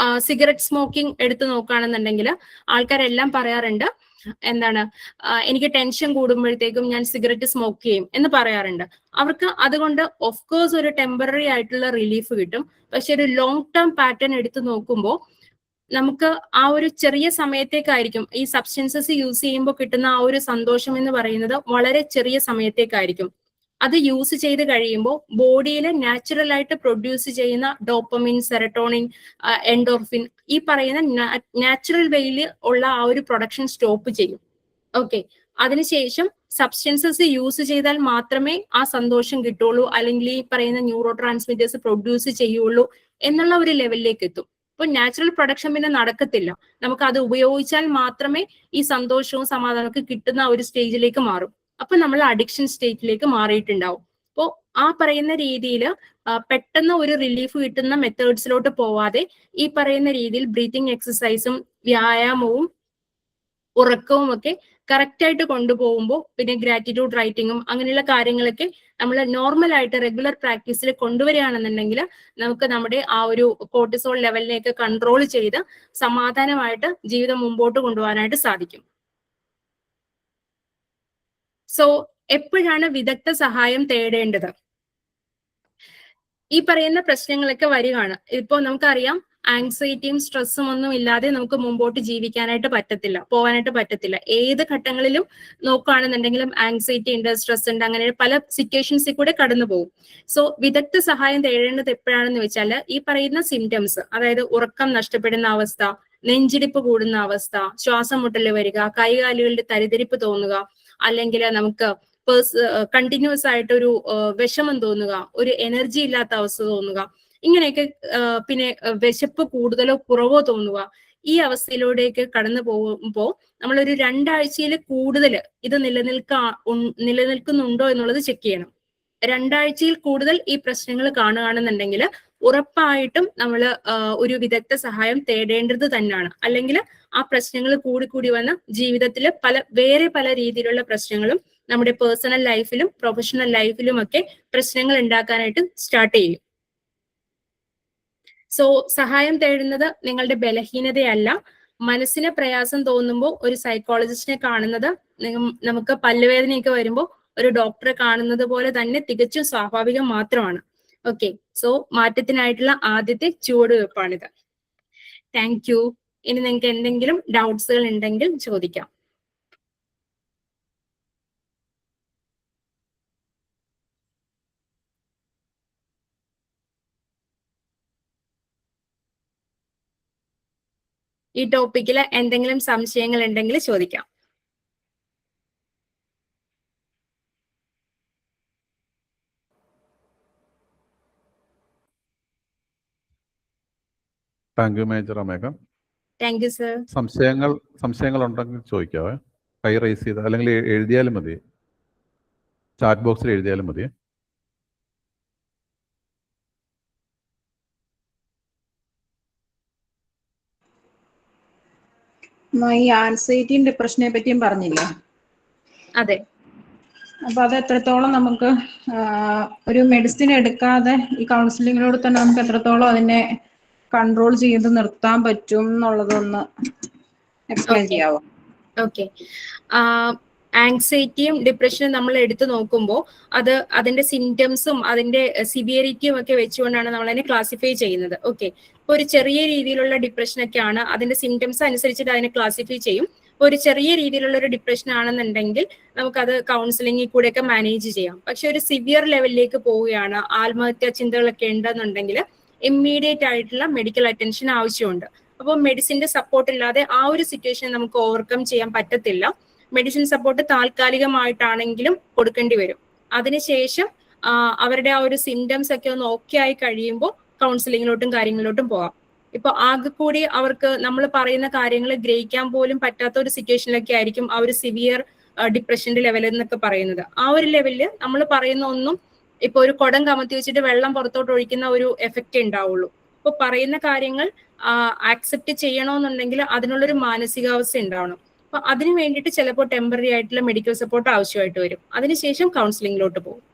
സിഗരറ്റ് സ്മോക്കിംഗ് എടുത്തു നോക്കുകയാണെന്നുണ്ടെങ്കിൽ ആൾക്കാരെല്ലാം പറയാറുണ്ട്, എന്താണ്, എനിക്ക് ടെൻഷൻ കൂടുമ്പോഴത്തേക്കും ഞാൻ സിഗരറ്റ് സ്മോക്ക് ചെയ്യും എന്ന് പറയാറുണ്ട്. അവർക്ക് അതുകൊണ്ട് ഓഫ് കോഴ്സ് ഒരു ടെമ്പററി ആയിട്ടുള്ള റിലീഫ് കിട്ടും. പക്ഷെ ഒരു ലോങ് ടേം പാറ്റേൺ എടുത്തു നോക്കുമ്പോൾ നമുക്ക് ആ ഒരു ചെറിയ സമയത്തേക്കായിരിക്കും ഈ സബ്സ്റ്റൻസസ് യൂസ് ചെയ്യുമ്പോൾ കിട്ടുന്ന ആ ഒരു സന്തോഷം എന്ന് പറയുന്നത് വളരെ ചെറിയ സമയത്തേക്കായിരിക്കും. അത് യൂസ് ചെയ്ത് കഴിയുമ്പോൾ ബോഡിയിൽ നാച്ചുറൽ ആയിട്ട് പ്രൊഡ്യൂസ് ചെയ്യുന്ന ഡോപ്പമിൻ, സെറട്ടോണിൻ, എൻഡോർഫിൻ, ഈ പറയുന്ന നാച്ചുറൽ വേയിൽ ഉള്ള ആ ഒരു പ്രൊഡക്ഷൻ സ്റ്റോപ്പ് ചെയ്യും. ഓക്കെ, അതിനുശേഷം സബ്സ്റ്റൻസസ് യൂസ് ചെയ്താൽ മാത്രമേ ആ സന്തോഷം കിട്ടുള്ളൂ, അല്ലെങ്കിൽ ഈ പറയുന്ന ന്യൂറോ ട്രാൻസ്മിറ്റേഴ്സ് പ്രൊഡ്യൂസ് ചെയ്യുള്ളൂ എന്നുള്ള ഒരു ലെവലിലേക്ക് എത്തും. ഇപ്പൊ നാച്ചുറൽ പ്രൊഡക്ഷൻ പിന്നെ നടക്കത്തില്ല. നമുക്ക് അത് ഉപയോഗിച്ചാൽ മാത്രമേ ഈ സന്തോഷവും സമാധാനമൊക്കെ കിട്ടുന്ന ഒരു സ്റ്റേജിലേക്ക് മാറും. അപ്പൊ നമ്മൾ അഡിക്ഷൻ സ്റ്റേറ്റിലേക്ക് മാറിയിട്ടുണ്ടാവും. അപ്പോൾ ആ പറയുന്ന രീതിയിൽ പെട്ടെന്ന് ഒരു റിലീഫ് കിട്ടുന്ന മെത്തേഡ്സിലോട്ട് പോവാതെ ഈ പറയുന്ന രീതിയിൽ ബ്രീത്തിങ് എക്സസൈസും വ്യായാമവും ഉറക്കവും ഒക്കെ കറക്റ്റ് ആയിട്ട് കൊണ്ടുപോകുമ്പോൾ, പിന്നെ ഗ്രാറ്റിറ്റ്യൂഡ് റൈറ്റിങ്ങും അങ്ങനെയുള്ള കാര്യങ്ങളൊക്കെ നമ്മൾ നോർമൽ ആയിട്ട് റെഗുലർ പ്രാക്ടീസിൽ കൊണ്ടുവരികയാണെന്നുണ്ടെങ്കിൽ നമുക്ക് നമ്മുടെ ആ ഒരു കോർട്ടിസോൾ ലെവലിനെയൊക്കെ കൺട്രോൾ ചെയ്ത് സമാധാനമായിട്ട് ജീവിതം മുമ്പോട്ട് കൊണ്ടുപോകാനായിട്ട് സാധിക്കും. സോ എപ്പോഴാണ് വിദഗ്ധ സഹായം തേടേണ്ടത്? ഈ പറയുന്ന പ്രശ്നങ്ങളൊക്കെ വരികയാണ്. ഇപ്പൊ നമുക്കറിയാം, ആങ്സൈറ്റിയും സ്ട്രെസ്സും ഒന്നും ഇല്ലാതെ നമുക്ക് മുമ്പോട്ട് ജീവിക്കാനായിട്ട് പറ്റത്തില്ല, പോകാനായിട്ട് പറ്റത്തില്ല. ഏത് ഘട്ടങ്ങളിലും നോക്കുകയാണെന്നുണ്ടെങ്കിലും ആങ്സൈറ്റി ഉണ്ട്, സ്ട്രെസ് ഉണ്ട്, അങ്ങനെ പല സിറ്റുവേഷൻസിൽ കൂടെ കടന്നു പോകും. സോ വിദഗ്ധ സഹായം തേടേണ്ടത് എപ്പോഴാണെന്ന് വെച്ചാൽ ഈ പറയുന്ന സിംറ്റംസ്, അതായത് ഉറക്കം നഷ്ടപ്പെടുന്ന അവസ്ഥ, നെഞ്ചിടിപ്പ് കൂടുന്ന അവസ്ഥ, ശ്വാസം മുട്ടല് വരിക, കൈകാലുകളുടെ തരിതരിപ്പ് തോന്നുക, അല്ലെങ്കിൽ നമുക്ക് കണ്ടിന്യൂസ് ആയിട്ട് ഒരു വിഷമം തോന്നുക, ഒരു എനർജി ഇല്ലാത്ത അവസ്ഥ തോന്നുക, ഇങ്ങനെയൊക്കെ, പിന്നെ വിശപ്പ് കൂടുതലോ കുറവോ തോന്നുക, ഈ അവസ്ഥയിലൂടെയൊക്കെ കടന്നു പോകുമ്പോൾ നമ്മളൊരു 2 ആഴ്ചയിൽ കൂടുതൽ ഇത് നിലനിൽക്കുന്നുണ്ടോ എന്നുള്ളത് ചെക്ക് ചെയ്യണം. 2 ആഴ്ചയിൽ കൂടുതൽ ഈ പ്രശ്നങ്ങൾ കാണുകയാണെന്നുണ്ടെങ്കിൽ ഉറപ്പായിട്ടും നമ്മൾ ഒരു വിദഗ്ധ സഹായം തേടേണ്ടത് തന്നെയാണ്. അല്ലെങ്കിൽ ആ പ്രശ്നങ്ങൾ കൂടി വന്ന് ജീവിതത്തിൽ വേറെ പല രീതിയിലുള്ള പ്രശ്നങ്ങളും നമ്മുടെ പേഴ്സണൽ ലൈഫിലും പ്രൊഫഷണൽ ലൈഫിലും ഒക്കെ പ്രശ്നങ്ങൾ ഉണ്ടാക്കാനായിട്ട് സ്റ്റാർട്ട് ചെയ്യും. സോ സഹായം തേടുന്നത് നിങ്ങളുടെ ബലഹീനതയല്ല. മനസ്സിന് പ്രയാസം തോന്നുമ്പോൾ ഒരു സൈക്കോളജിസ്റ്റിനെ കാണുന്നത് നമുക്ക് പല്ലുവേദനയൊക്കെ വരുമ്പോൾ ഒരു ഡോക്ടറെ കാണുന്നത് പോലെ തന്നെ തികച്ചും സ്വാഭാവികം മാത്രമാണ്. ഓക്കെ, സോ മാറ്റത്തിനായിട്ടുള്ള ആദ്യത്തെ ചുവടുവെപ്പാണിത്. Thank you. ഇനി നിങ്ങൾക്ക് എന്തെങ്കിലും ഡൗട്ട്സുകൾ ഉണ്ടെങ്കിൽ ചോദിക്കാം. ഈ ടോപ്പിക്കിൽ എന്തെങ്കിലും സംശയങ്ങൾ ഉണ്ടെങ്കിൽ ചോദിക്കാം. Thank you major Amegha. Thank you sir. സംശയങ്ങൾ ഉണ്ടെങ്കിൽ ചോദിക്കാവേ. കൈ റൈസ് ചെയ്ത് അല്ലെങ്കിൽ എഴുതിയാലും മതി, ചാറ്റ് ബോക്സിൽ എഴുതിയാലും മതി. ഈ ആൻസൈറ്റിയും ഡിപ്രഷനെ പറ്റിയും പറഞ്ഞില്ലേ? അതെ. അപ്പൊ അത് എത്രത്തോളം നമുക്ക് ഒരു മെഡിസിൻ എടുക്കാതെ ഈ കൗൺസിലിങ്ങിലൂടെ തന്നെ നമുക്ക് എത്രത്തോളം അതിനെ കൺട്രോൾ ചെയ്ത് നിർത്താൻ പറ്റും എന്നുള്ളതൊന്ന് എക്സ്പ്ലെയിൻ ചെയ്യാവോ? ഓക്കെ, ആങ്സൈറ്റിയും ഡിപ്രഷനും നമ്മൾ എടുത്തു നോക്കുമ്പോൾ അതിന്റെ സിംറ്റംസും അതിന്റെ സിവിയറിറ്റിയും ഒക്കെ വെച്ചുകൊണ്ടാണ് നമ്മൾ അതിനെ ക്ലാസിഫൈ ചെയ്യുന്നത്. ഓക്കെ, ഇപ്പൊ ഒരു ചെറിയ രീതിയിലുള്ള ഡിപ്രഷനൊക്കെയാണ്, അതിന്റെ സിംറ്റംസ് അനുസരിച്ചിട്ട് അതിനെ ക്ലാസിഫൈ ചെയ്യും. ഒരു ചെറിയ രീതിയിലുള്ള ഒരു ഡിപ്രഷൻ ആണെന്നുണ്ടെങ്കിൽ നമുക്കത് കൗൺസിലിംഗിൽ കൂടെ ഒക്കെ മാനേജ് ചെയ്യാം. പക്ഷെ ഒരു സിവിയർ ലെവലിലേക്ക് പോവുകയാണ്, ആത്മഹത്യാ ചിന്തകളൊക്കെ ഉണ്ടെന്നുണ്ടെങ്കിൽ ഇമ്മീഡിയറ്റ് ആയിട്ടുള്ള മെഡിക്കൽ അറ്റൻഷൻ ആവശ്യമുണ്ട്. അപ്പോൾ മെഡിസിന്റെ സപ്പോർട്ട് ഇല്ലാതെ ആ ഒരു സിറ്റുവേഷൻ നമുക്ക് ഓവർകം ചെയ്യാൻ പറ്റത്തില്ല. മെഡിസിൻ സപ്പോർട്ട് താൽക്കാലികമായിട്ടാണെങ്കിലും കൊടുക്കേണ്ടി വരും. അതിനുശേഷം അവരുടെ ആ ഒരു സിംറ്റംസ് ഒക്കെ ഒന്ന് ഓക്കെ ആയി കഴിയുമ്പോൾ കൗൺസിലിങ്ങിലോട്ടും കാര്യങ്ങളിലോട്ടും പോകാം. ഇപ്പൊ ആകെ കൂടി അവർക്ക് നമ്മൾ പറയുന്ന കാര്യങ്ങൾ ഗ്രഹിക്കാൻ പോലും പറ്റാത്ത ഒരു സിറ്റുവേഷനിലൊക്കെ ആയിരിക്കും ആ ഒരു സിവിയർ ഡിപ്രഷന്റെ ലെവൽ എന്നൊക്കെ പറയുന്നത്. ആ ഒരു ലെവലില് നമ്മൾ പറയുന്ന ഒന്നും ഇപ്പൊ ഒരു കുടം കമത്തി വെച്ചിട്ട് വെള്ളം പുറത്തോട്ട് ഒഴിക്കുന്ന ഒരു എഫക്റ്റ് ഉണ്ടാവുള്ളൂ. ഇപ്പൊ പറയുന്ന കാര്യങ്ങൾ ആക്സെപ്റ്റ് ചെയ്യണമെന്നുണ്ടെങ്കിൽ അതിനുള്ളൊരു മാനസികാവസ്ഥ ഉണ്ടാവണം. അപ്പൊ അതിന് വേണ്ടിയിട്ട് ചിലപ്പോൾ ടെമ്പററി ആയിട്ടുള്ള മെഡിക്കൽ സപ്പോർട്ട് ആവശ്യമായിട്ട് വരും. അതിനുശേഷം കൗൺസിലിംഗിലോട്ട് പോകും.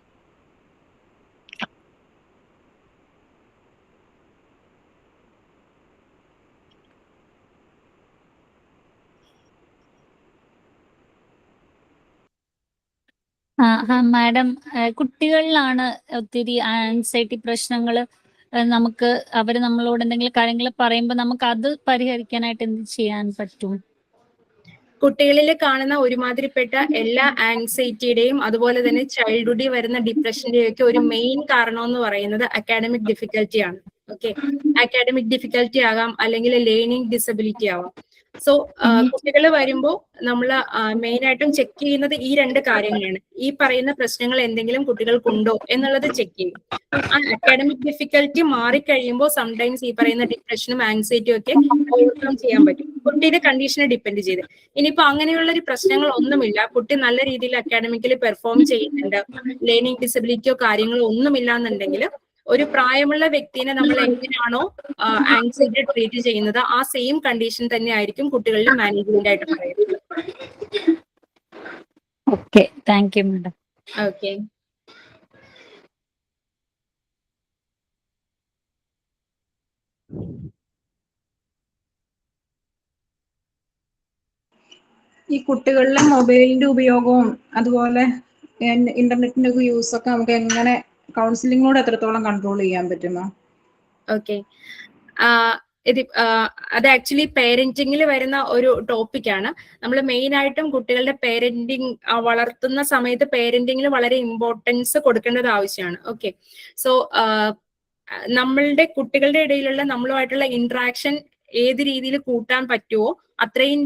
മാഡം, കുട്ടികളിലാണ് ഒത്തിരി ആൻസൈറ്റി പ്രശ്നങ്ങൾ. നമുക്ക് അവര് നമ്മളോട് എന്തെങ്കിലും കാര്യങ്ങൾ പറയുമ്പോൾ നമുക്ക് അത് പരിഹരിക്കാനായിട്ട് എന്ത് ചെയ്യാൻ പറ്റും? കുട്ടികളിൽ കാണുന്ന ഒരുമാതിരിപ്പെട്ട എല്ലാ ആങ്സൈറ്റിയുടെയും അതുപോലെ തന്നെ ചൈൽഡ്ഹുഡിൽ വരുന്ന ഡിപ്രഷന്റെയും ഒക്കെ ഒരു മെയിൻ കാരണം എന്ന് പറയുന്നത് അക്കാഡമിക് ഡിഫിക്കൽറ്റി ആണ്. ഓക്കെ, അക്കാഡമിക് ഡിഫിക്കൽറ്റി ആകാം, അല്ലെങ്കിൽ ലേണിംഗ് ഡിസബിലിറ്റി ആവാം. സോ കുട്ടികൾ വരുമ്പോൾ നമ്മൾ മെയിൻ ആയിട്ടും ചെക്ക് ചെയ്യുന്നത് ഈ രണ്ട് കാര്യങ്ങളാണ്. ഈ പറയുന്ന പ്രശ്നങ്ങൾ എന്തെങ്കിലും കുട്ടികൾക്കുണ്ടോ എന്നുള്ളത് ചെക്ക് ചെയ്യും. ആ അക്കാഡമിക് ഡിഫിക്കൽറ്റി മാറിക്കഴിയുമ്പോൾ സംടൈംസ് ഈ പറയുന്ന ഡിപ്രഷനും ആങ്സൈറ്റിയും ഒക്കെ ഓവർകം ചെയ്യാൻ പറ്റും, കുട്ടിയുടെ കണ്ടീഷനെ ഡിപ്പെൻഡ് ചെയ്ത്. ഇനിയിപ്പോ അങ്ങനെയുള്ള ഒരു പ്രശ്നങ്ങൾ ഒന്നുമില്ല, കുട്ടി നല്ല രീതിയിൽ അക്കാഡമിക്കലി പെർഫോം ചെയ്യുന്നുണ്ട്, ലേണിംഗ് ഡിസബിലിറ്റിയോ കാര്യങ്ങളോ ഒന്നുമില്ല എന്നുണ്ടെങ്കിൽ ഒരു പ്രായമുള്ള വ്യക്തിനെ നമ്മൾ എങ്ങനെയാണോ ആങ്സൈറ്റി ട്രീറ്റ് ചെയ്യുന്നത് ആ സെയിം കണ്ടീഷൻ തന്നെ ആയിരിക്കും കുട്ടികളിൽ മാനേജ്മെന്റ് ആയിട്ട് പറയുന്നത്. Okay, thank you madam. Okay, ഈ കുട്ടികളിലെ മൊബൈലിന്റെ ഉപയോഗവും അതുപോലെ ഇന്റർനെറ്റിന്റെ യൂസ് ഒക്കെ നമുക്ക് എങ്ങനെ കൗൺസിലിങ്ങിലൂടെ എത്രത്തോളം കൺട്രോൾ ചെയ്യാൻ പറ്റുമോ? ഓക്കെ, അത് ആക്ച്വലി പേരന്റിങ്ങിൽ വരുന്ന ഒരു ടോപ്പിക്കാണ്. നമ്മൾ മെയിൻ ആയിട്ടും കുട്ടികളുടെ പേരന്റിങ് വളർത്തുന്ന സമയത്ത് പേരന്റിങ്ങിൽ വളരെ ഇമ്പോർട്ടൻസ് കൊടുക്കേണ്ടത് ആവശ്യമാണ്. ഓക്കെ, സോ നമ്മളുടെ കുട്ടികളുടെ ഇടയിലുള്ള നമ്മളുമായിട്ടുള്ള ഇന്ററാക്ഷൻ ഏത് രീതിയിൽ കൂട്ടാൻ പറ്റുമോ അത്രയും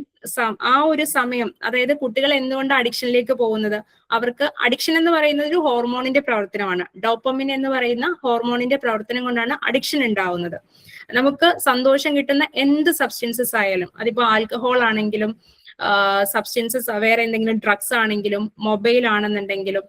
ആ ഒരു സമയം, അതായത് കുട്ടികൾ എന്തുകൊണ്ട് അഡിക്ഷനിലേക്ക് പോകുന്നത്, അവർക്ക് അഡിക്ഷൻ എന്ന് പറയുന്നത് ഒരു ഹോർമോണിന്റെ പ്രവർത്തനമാണ്. ഡോപ്പമിൻ എന്ന് പറയുന്ന ഹോർമോണിന്റെ പ്രവർത്തനം കൊണ്ടാണ് അഡിക്ഷൻ ഉണ്ടാവുന്നത്. നമുക്ക് സന്തോഷം കിട്ടുന്ന എന്ത് സബ്സ്റ്റൻസസ് ആയാലും, അതിപ്പോ ആൽക്കഹോൾ ആണെങ്കിലും സബ്സ്റ്റൻസസ് വേറെ എന്തെങ്കിലും ഡ്രഗ്സ് ആണെങ്കിലും മൊബൈൽ ആണെന്നുണ്ടെങ്കിലും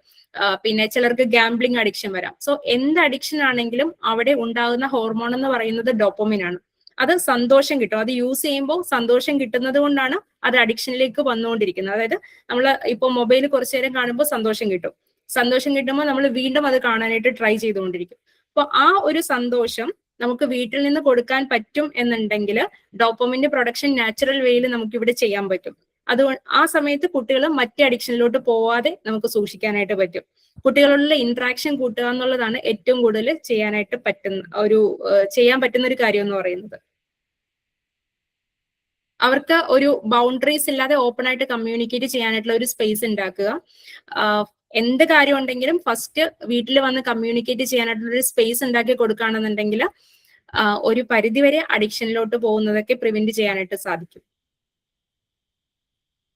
പിന്നെ ചിലർക്ക് ഗാംബ്ലിംഗ് അഡിക്ഷൻ വരാം. സോ എന്ത് അഡിക്ഷൻ ആണെങ്കിലും അവിടെ ഉണ്ടാകുന്ന ഹോർമോൺ എന്ന് പറയുന്നത് ഡോപ്പമിൻ ആണ്. അത് സന്തോഷം കിട്ടും, അത് യൂസ് ചെയ്യുമ്പോൾ സന്തോഷം കിട്ടുന്നത് കൊണ്ടാണ് അത് അഡിക്ഷനിലേക്ക് വന്നുകൊണ്ടിരിക്കുന്നത്. അതായത് നമ്മൾ ഇപ്പൊ മൊബൈൽ കുറച്ചു നേരം കാണുമ്പോൾ സന്തോഷം കിട്ടും, സന്തോഷം കിട്ടുമ്പോൾ നമ്മൾ വീണ്ടും അത് കാണാനായിട്ട് ട്രൈ ചെയ്തുകൊണ്ടിരിക്കും. അപ്പൊ ആ ഒരു സന്തോഷം നമുക്ക് വീട്ടിൽ നിന്ന് കൊടുക്കാൻ പറ്റും എന്നുണ്ടെങ്കിൽ ഡോപ്പമിന്റെ പ്രൊഡക്ഷൻ നാച്ചുറൽ വേയിൽ നമുക്ക് ഇവിടെ ചെയ്യാൻ പറ്റും. അതുകൊണ്ട് ആ സമയത്ത് കുട്ടികൾ മറ്റേ അഡിക്ഷനിലോട്ട് പോവാതെ നമുക്ക് സൂക്ഷിക്കാനായിട്ട് പറ്റും. കുട്ടികളുള്ള ഇന്ററാക്ഷൻ കൂട്ടുക എന്നുള്ളതാണ് ഏറ്റവും കൂടുതൽ ചെയ്യാനായിട്ട് ചെയ്യാൻ പറ്റുന്ന ഒരു കാര്യം എന്ന് പറയുന്നത്. അവർക്ക് ഒരു ബൗണ്ടറീസ് ഇല്ലാതെ ഓപ്പൺ ആയിട്ട് കമ്മ്യൂണിക്കേറ്റ് ചെയ്യാനായിട്ടുള്ള ഒരു സ്പേസ് ഉണ്ടാക്കുക. എന്ത് കാര്യം ഉണ്ടെങ്കിലും ഫസ്റ്റ് വീട്ടിൽ വന്ന് കമ്മ്യൂണിക്കേറ്റ് ചെയ്യാനായിട്ടുള്ള ഒരു സ്പേസ് ഉണ്ടാക്കി കൊടുക്കുകയാണെന്നുണ്ടെങ്കിൽ ഒരു പരിധിവരെ അഡിക്ഷനിലോട്ട് പോകുന്നതൊക്കെ പ്രിവെന്റ് ചെയ്യാനായിട്ട് സാധിക്കും.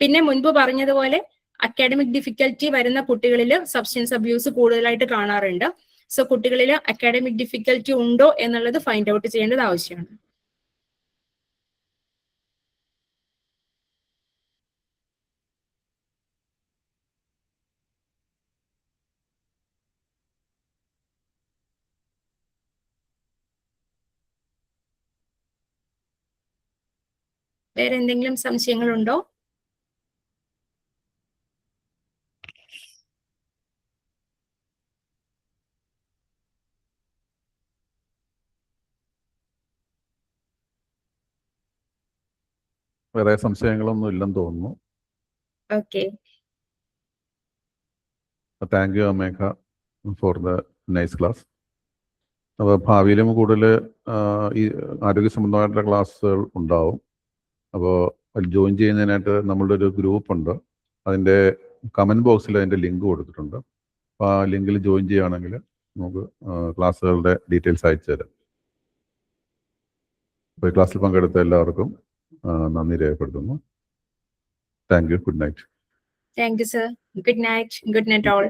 പിന്നെ മുൻപ് പറഞ്ഞതുപോലെ അക്കാഡമിക് ഡിഫിക്കൽറ്റി വരുന്ന കുട്ടികളിൽ സബ്സ്റ്റൻസ് അബ്യൂസ് കൂടുതലായിട്ട് കാണാറുണ്ട്. സോ കുട്ടികളിൽ അക്കാഡമിക് ഡിഫിക്കൽറ്റി ഉണ്ടോ എന്നുള്ളത് ഫൈൻഡ് ഔട്ട് ചെയ്യേണ്ടത് ആവശ്യമാണ്. വേറെ എന്തെങ്കിലും സംശയങ്ങളുണ്ടോ? വേറെ സംശയങ്ങളൊന്നും ഇല്ലെന്ന് തോന്നുന്നു. Okay, thank you Amegha for the nice class. അപ്പോൾ ഭാവിയിലും കൂടുതൽ ഈ ആരോഗ്യ സംബന്ധമായിട്ടുള്ള ക്ലാസ്സുകൾ ഉണ്ടാവും. അപ്പോൾ ജോയിൻ ചെയ്യുന്നതിനായിട്ട് നമ്മളുടെ ഒരു ഗ്രൂപ്പുണ്ട്, അതിൻ്റെ കമൻറ്റ് ബോക്സിൽ അതിൻ്റെ ലിങ്ക് കൊടുത്തിട്ടുണ്ട്. അപ്പോൾ ആ ലിങ്കിൽ ജോയിൻ ചെയ്യുകയാണെങ്കിൽ നമുക്ക് ക്ലാസ്സുകളുടെ ഡീറ്റെയിൽസ് അയച്ചു തരാം. അപ്പോൾ ഈ ക്ലാസ്സിൽ പങ്കെടുത്ത എല്ലാവർക്കും നന്ദി രേഖപ്പെടുത്തുന്നു. Thank you. Good night. Thank you sir. Good night. Good night all.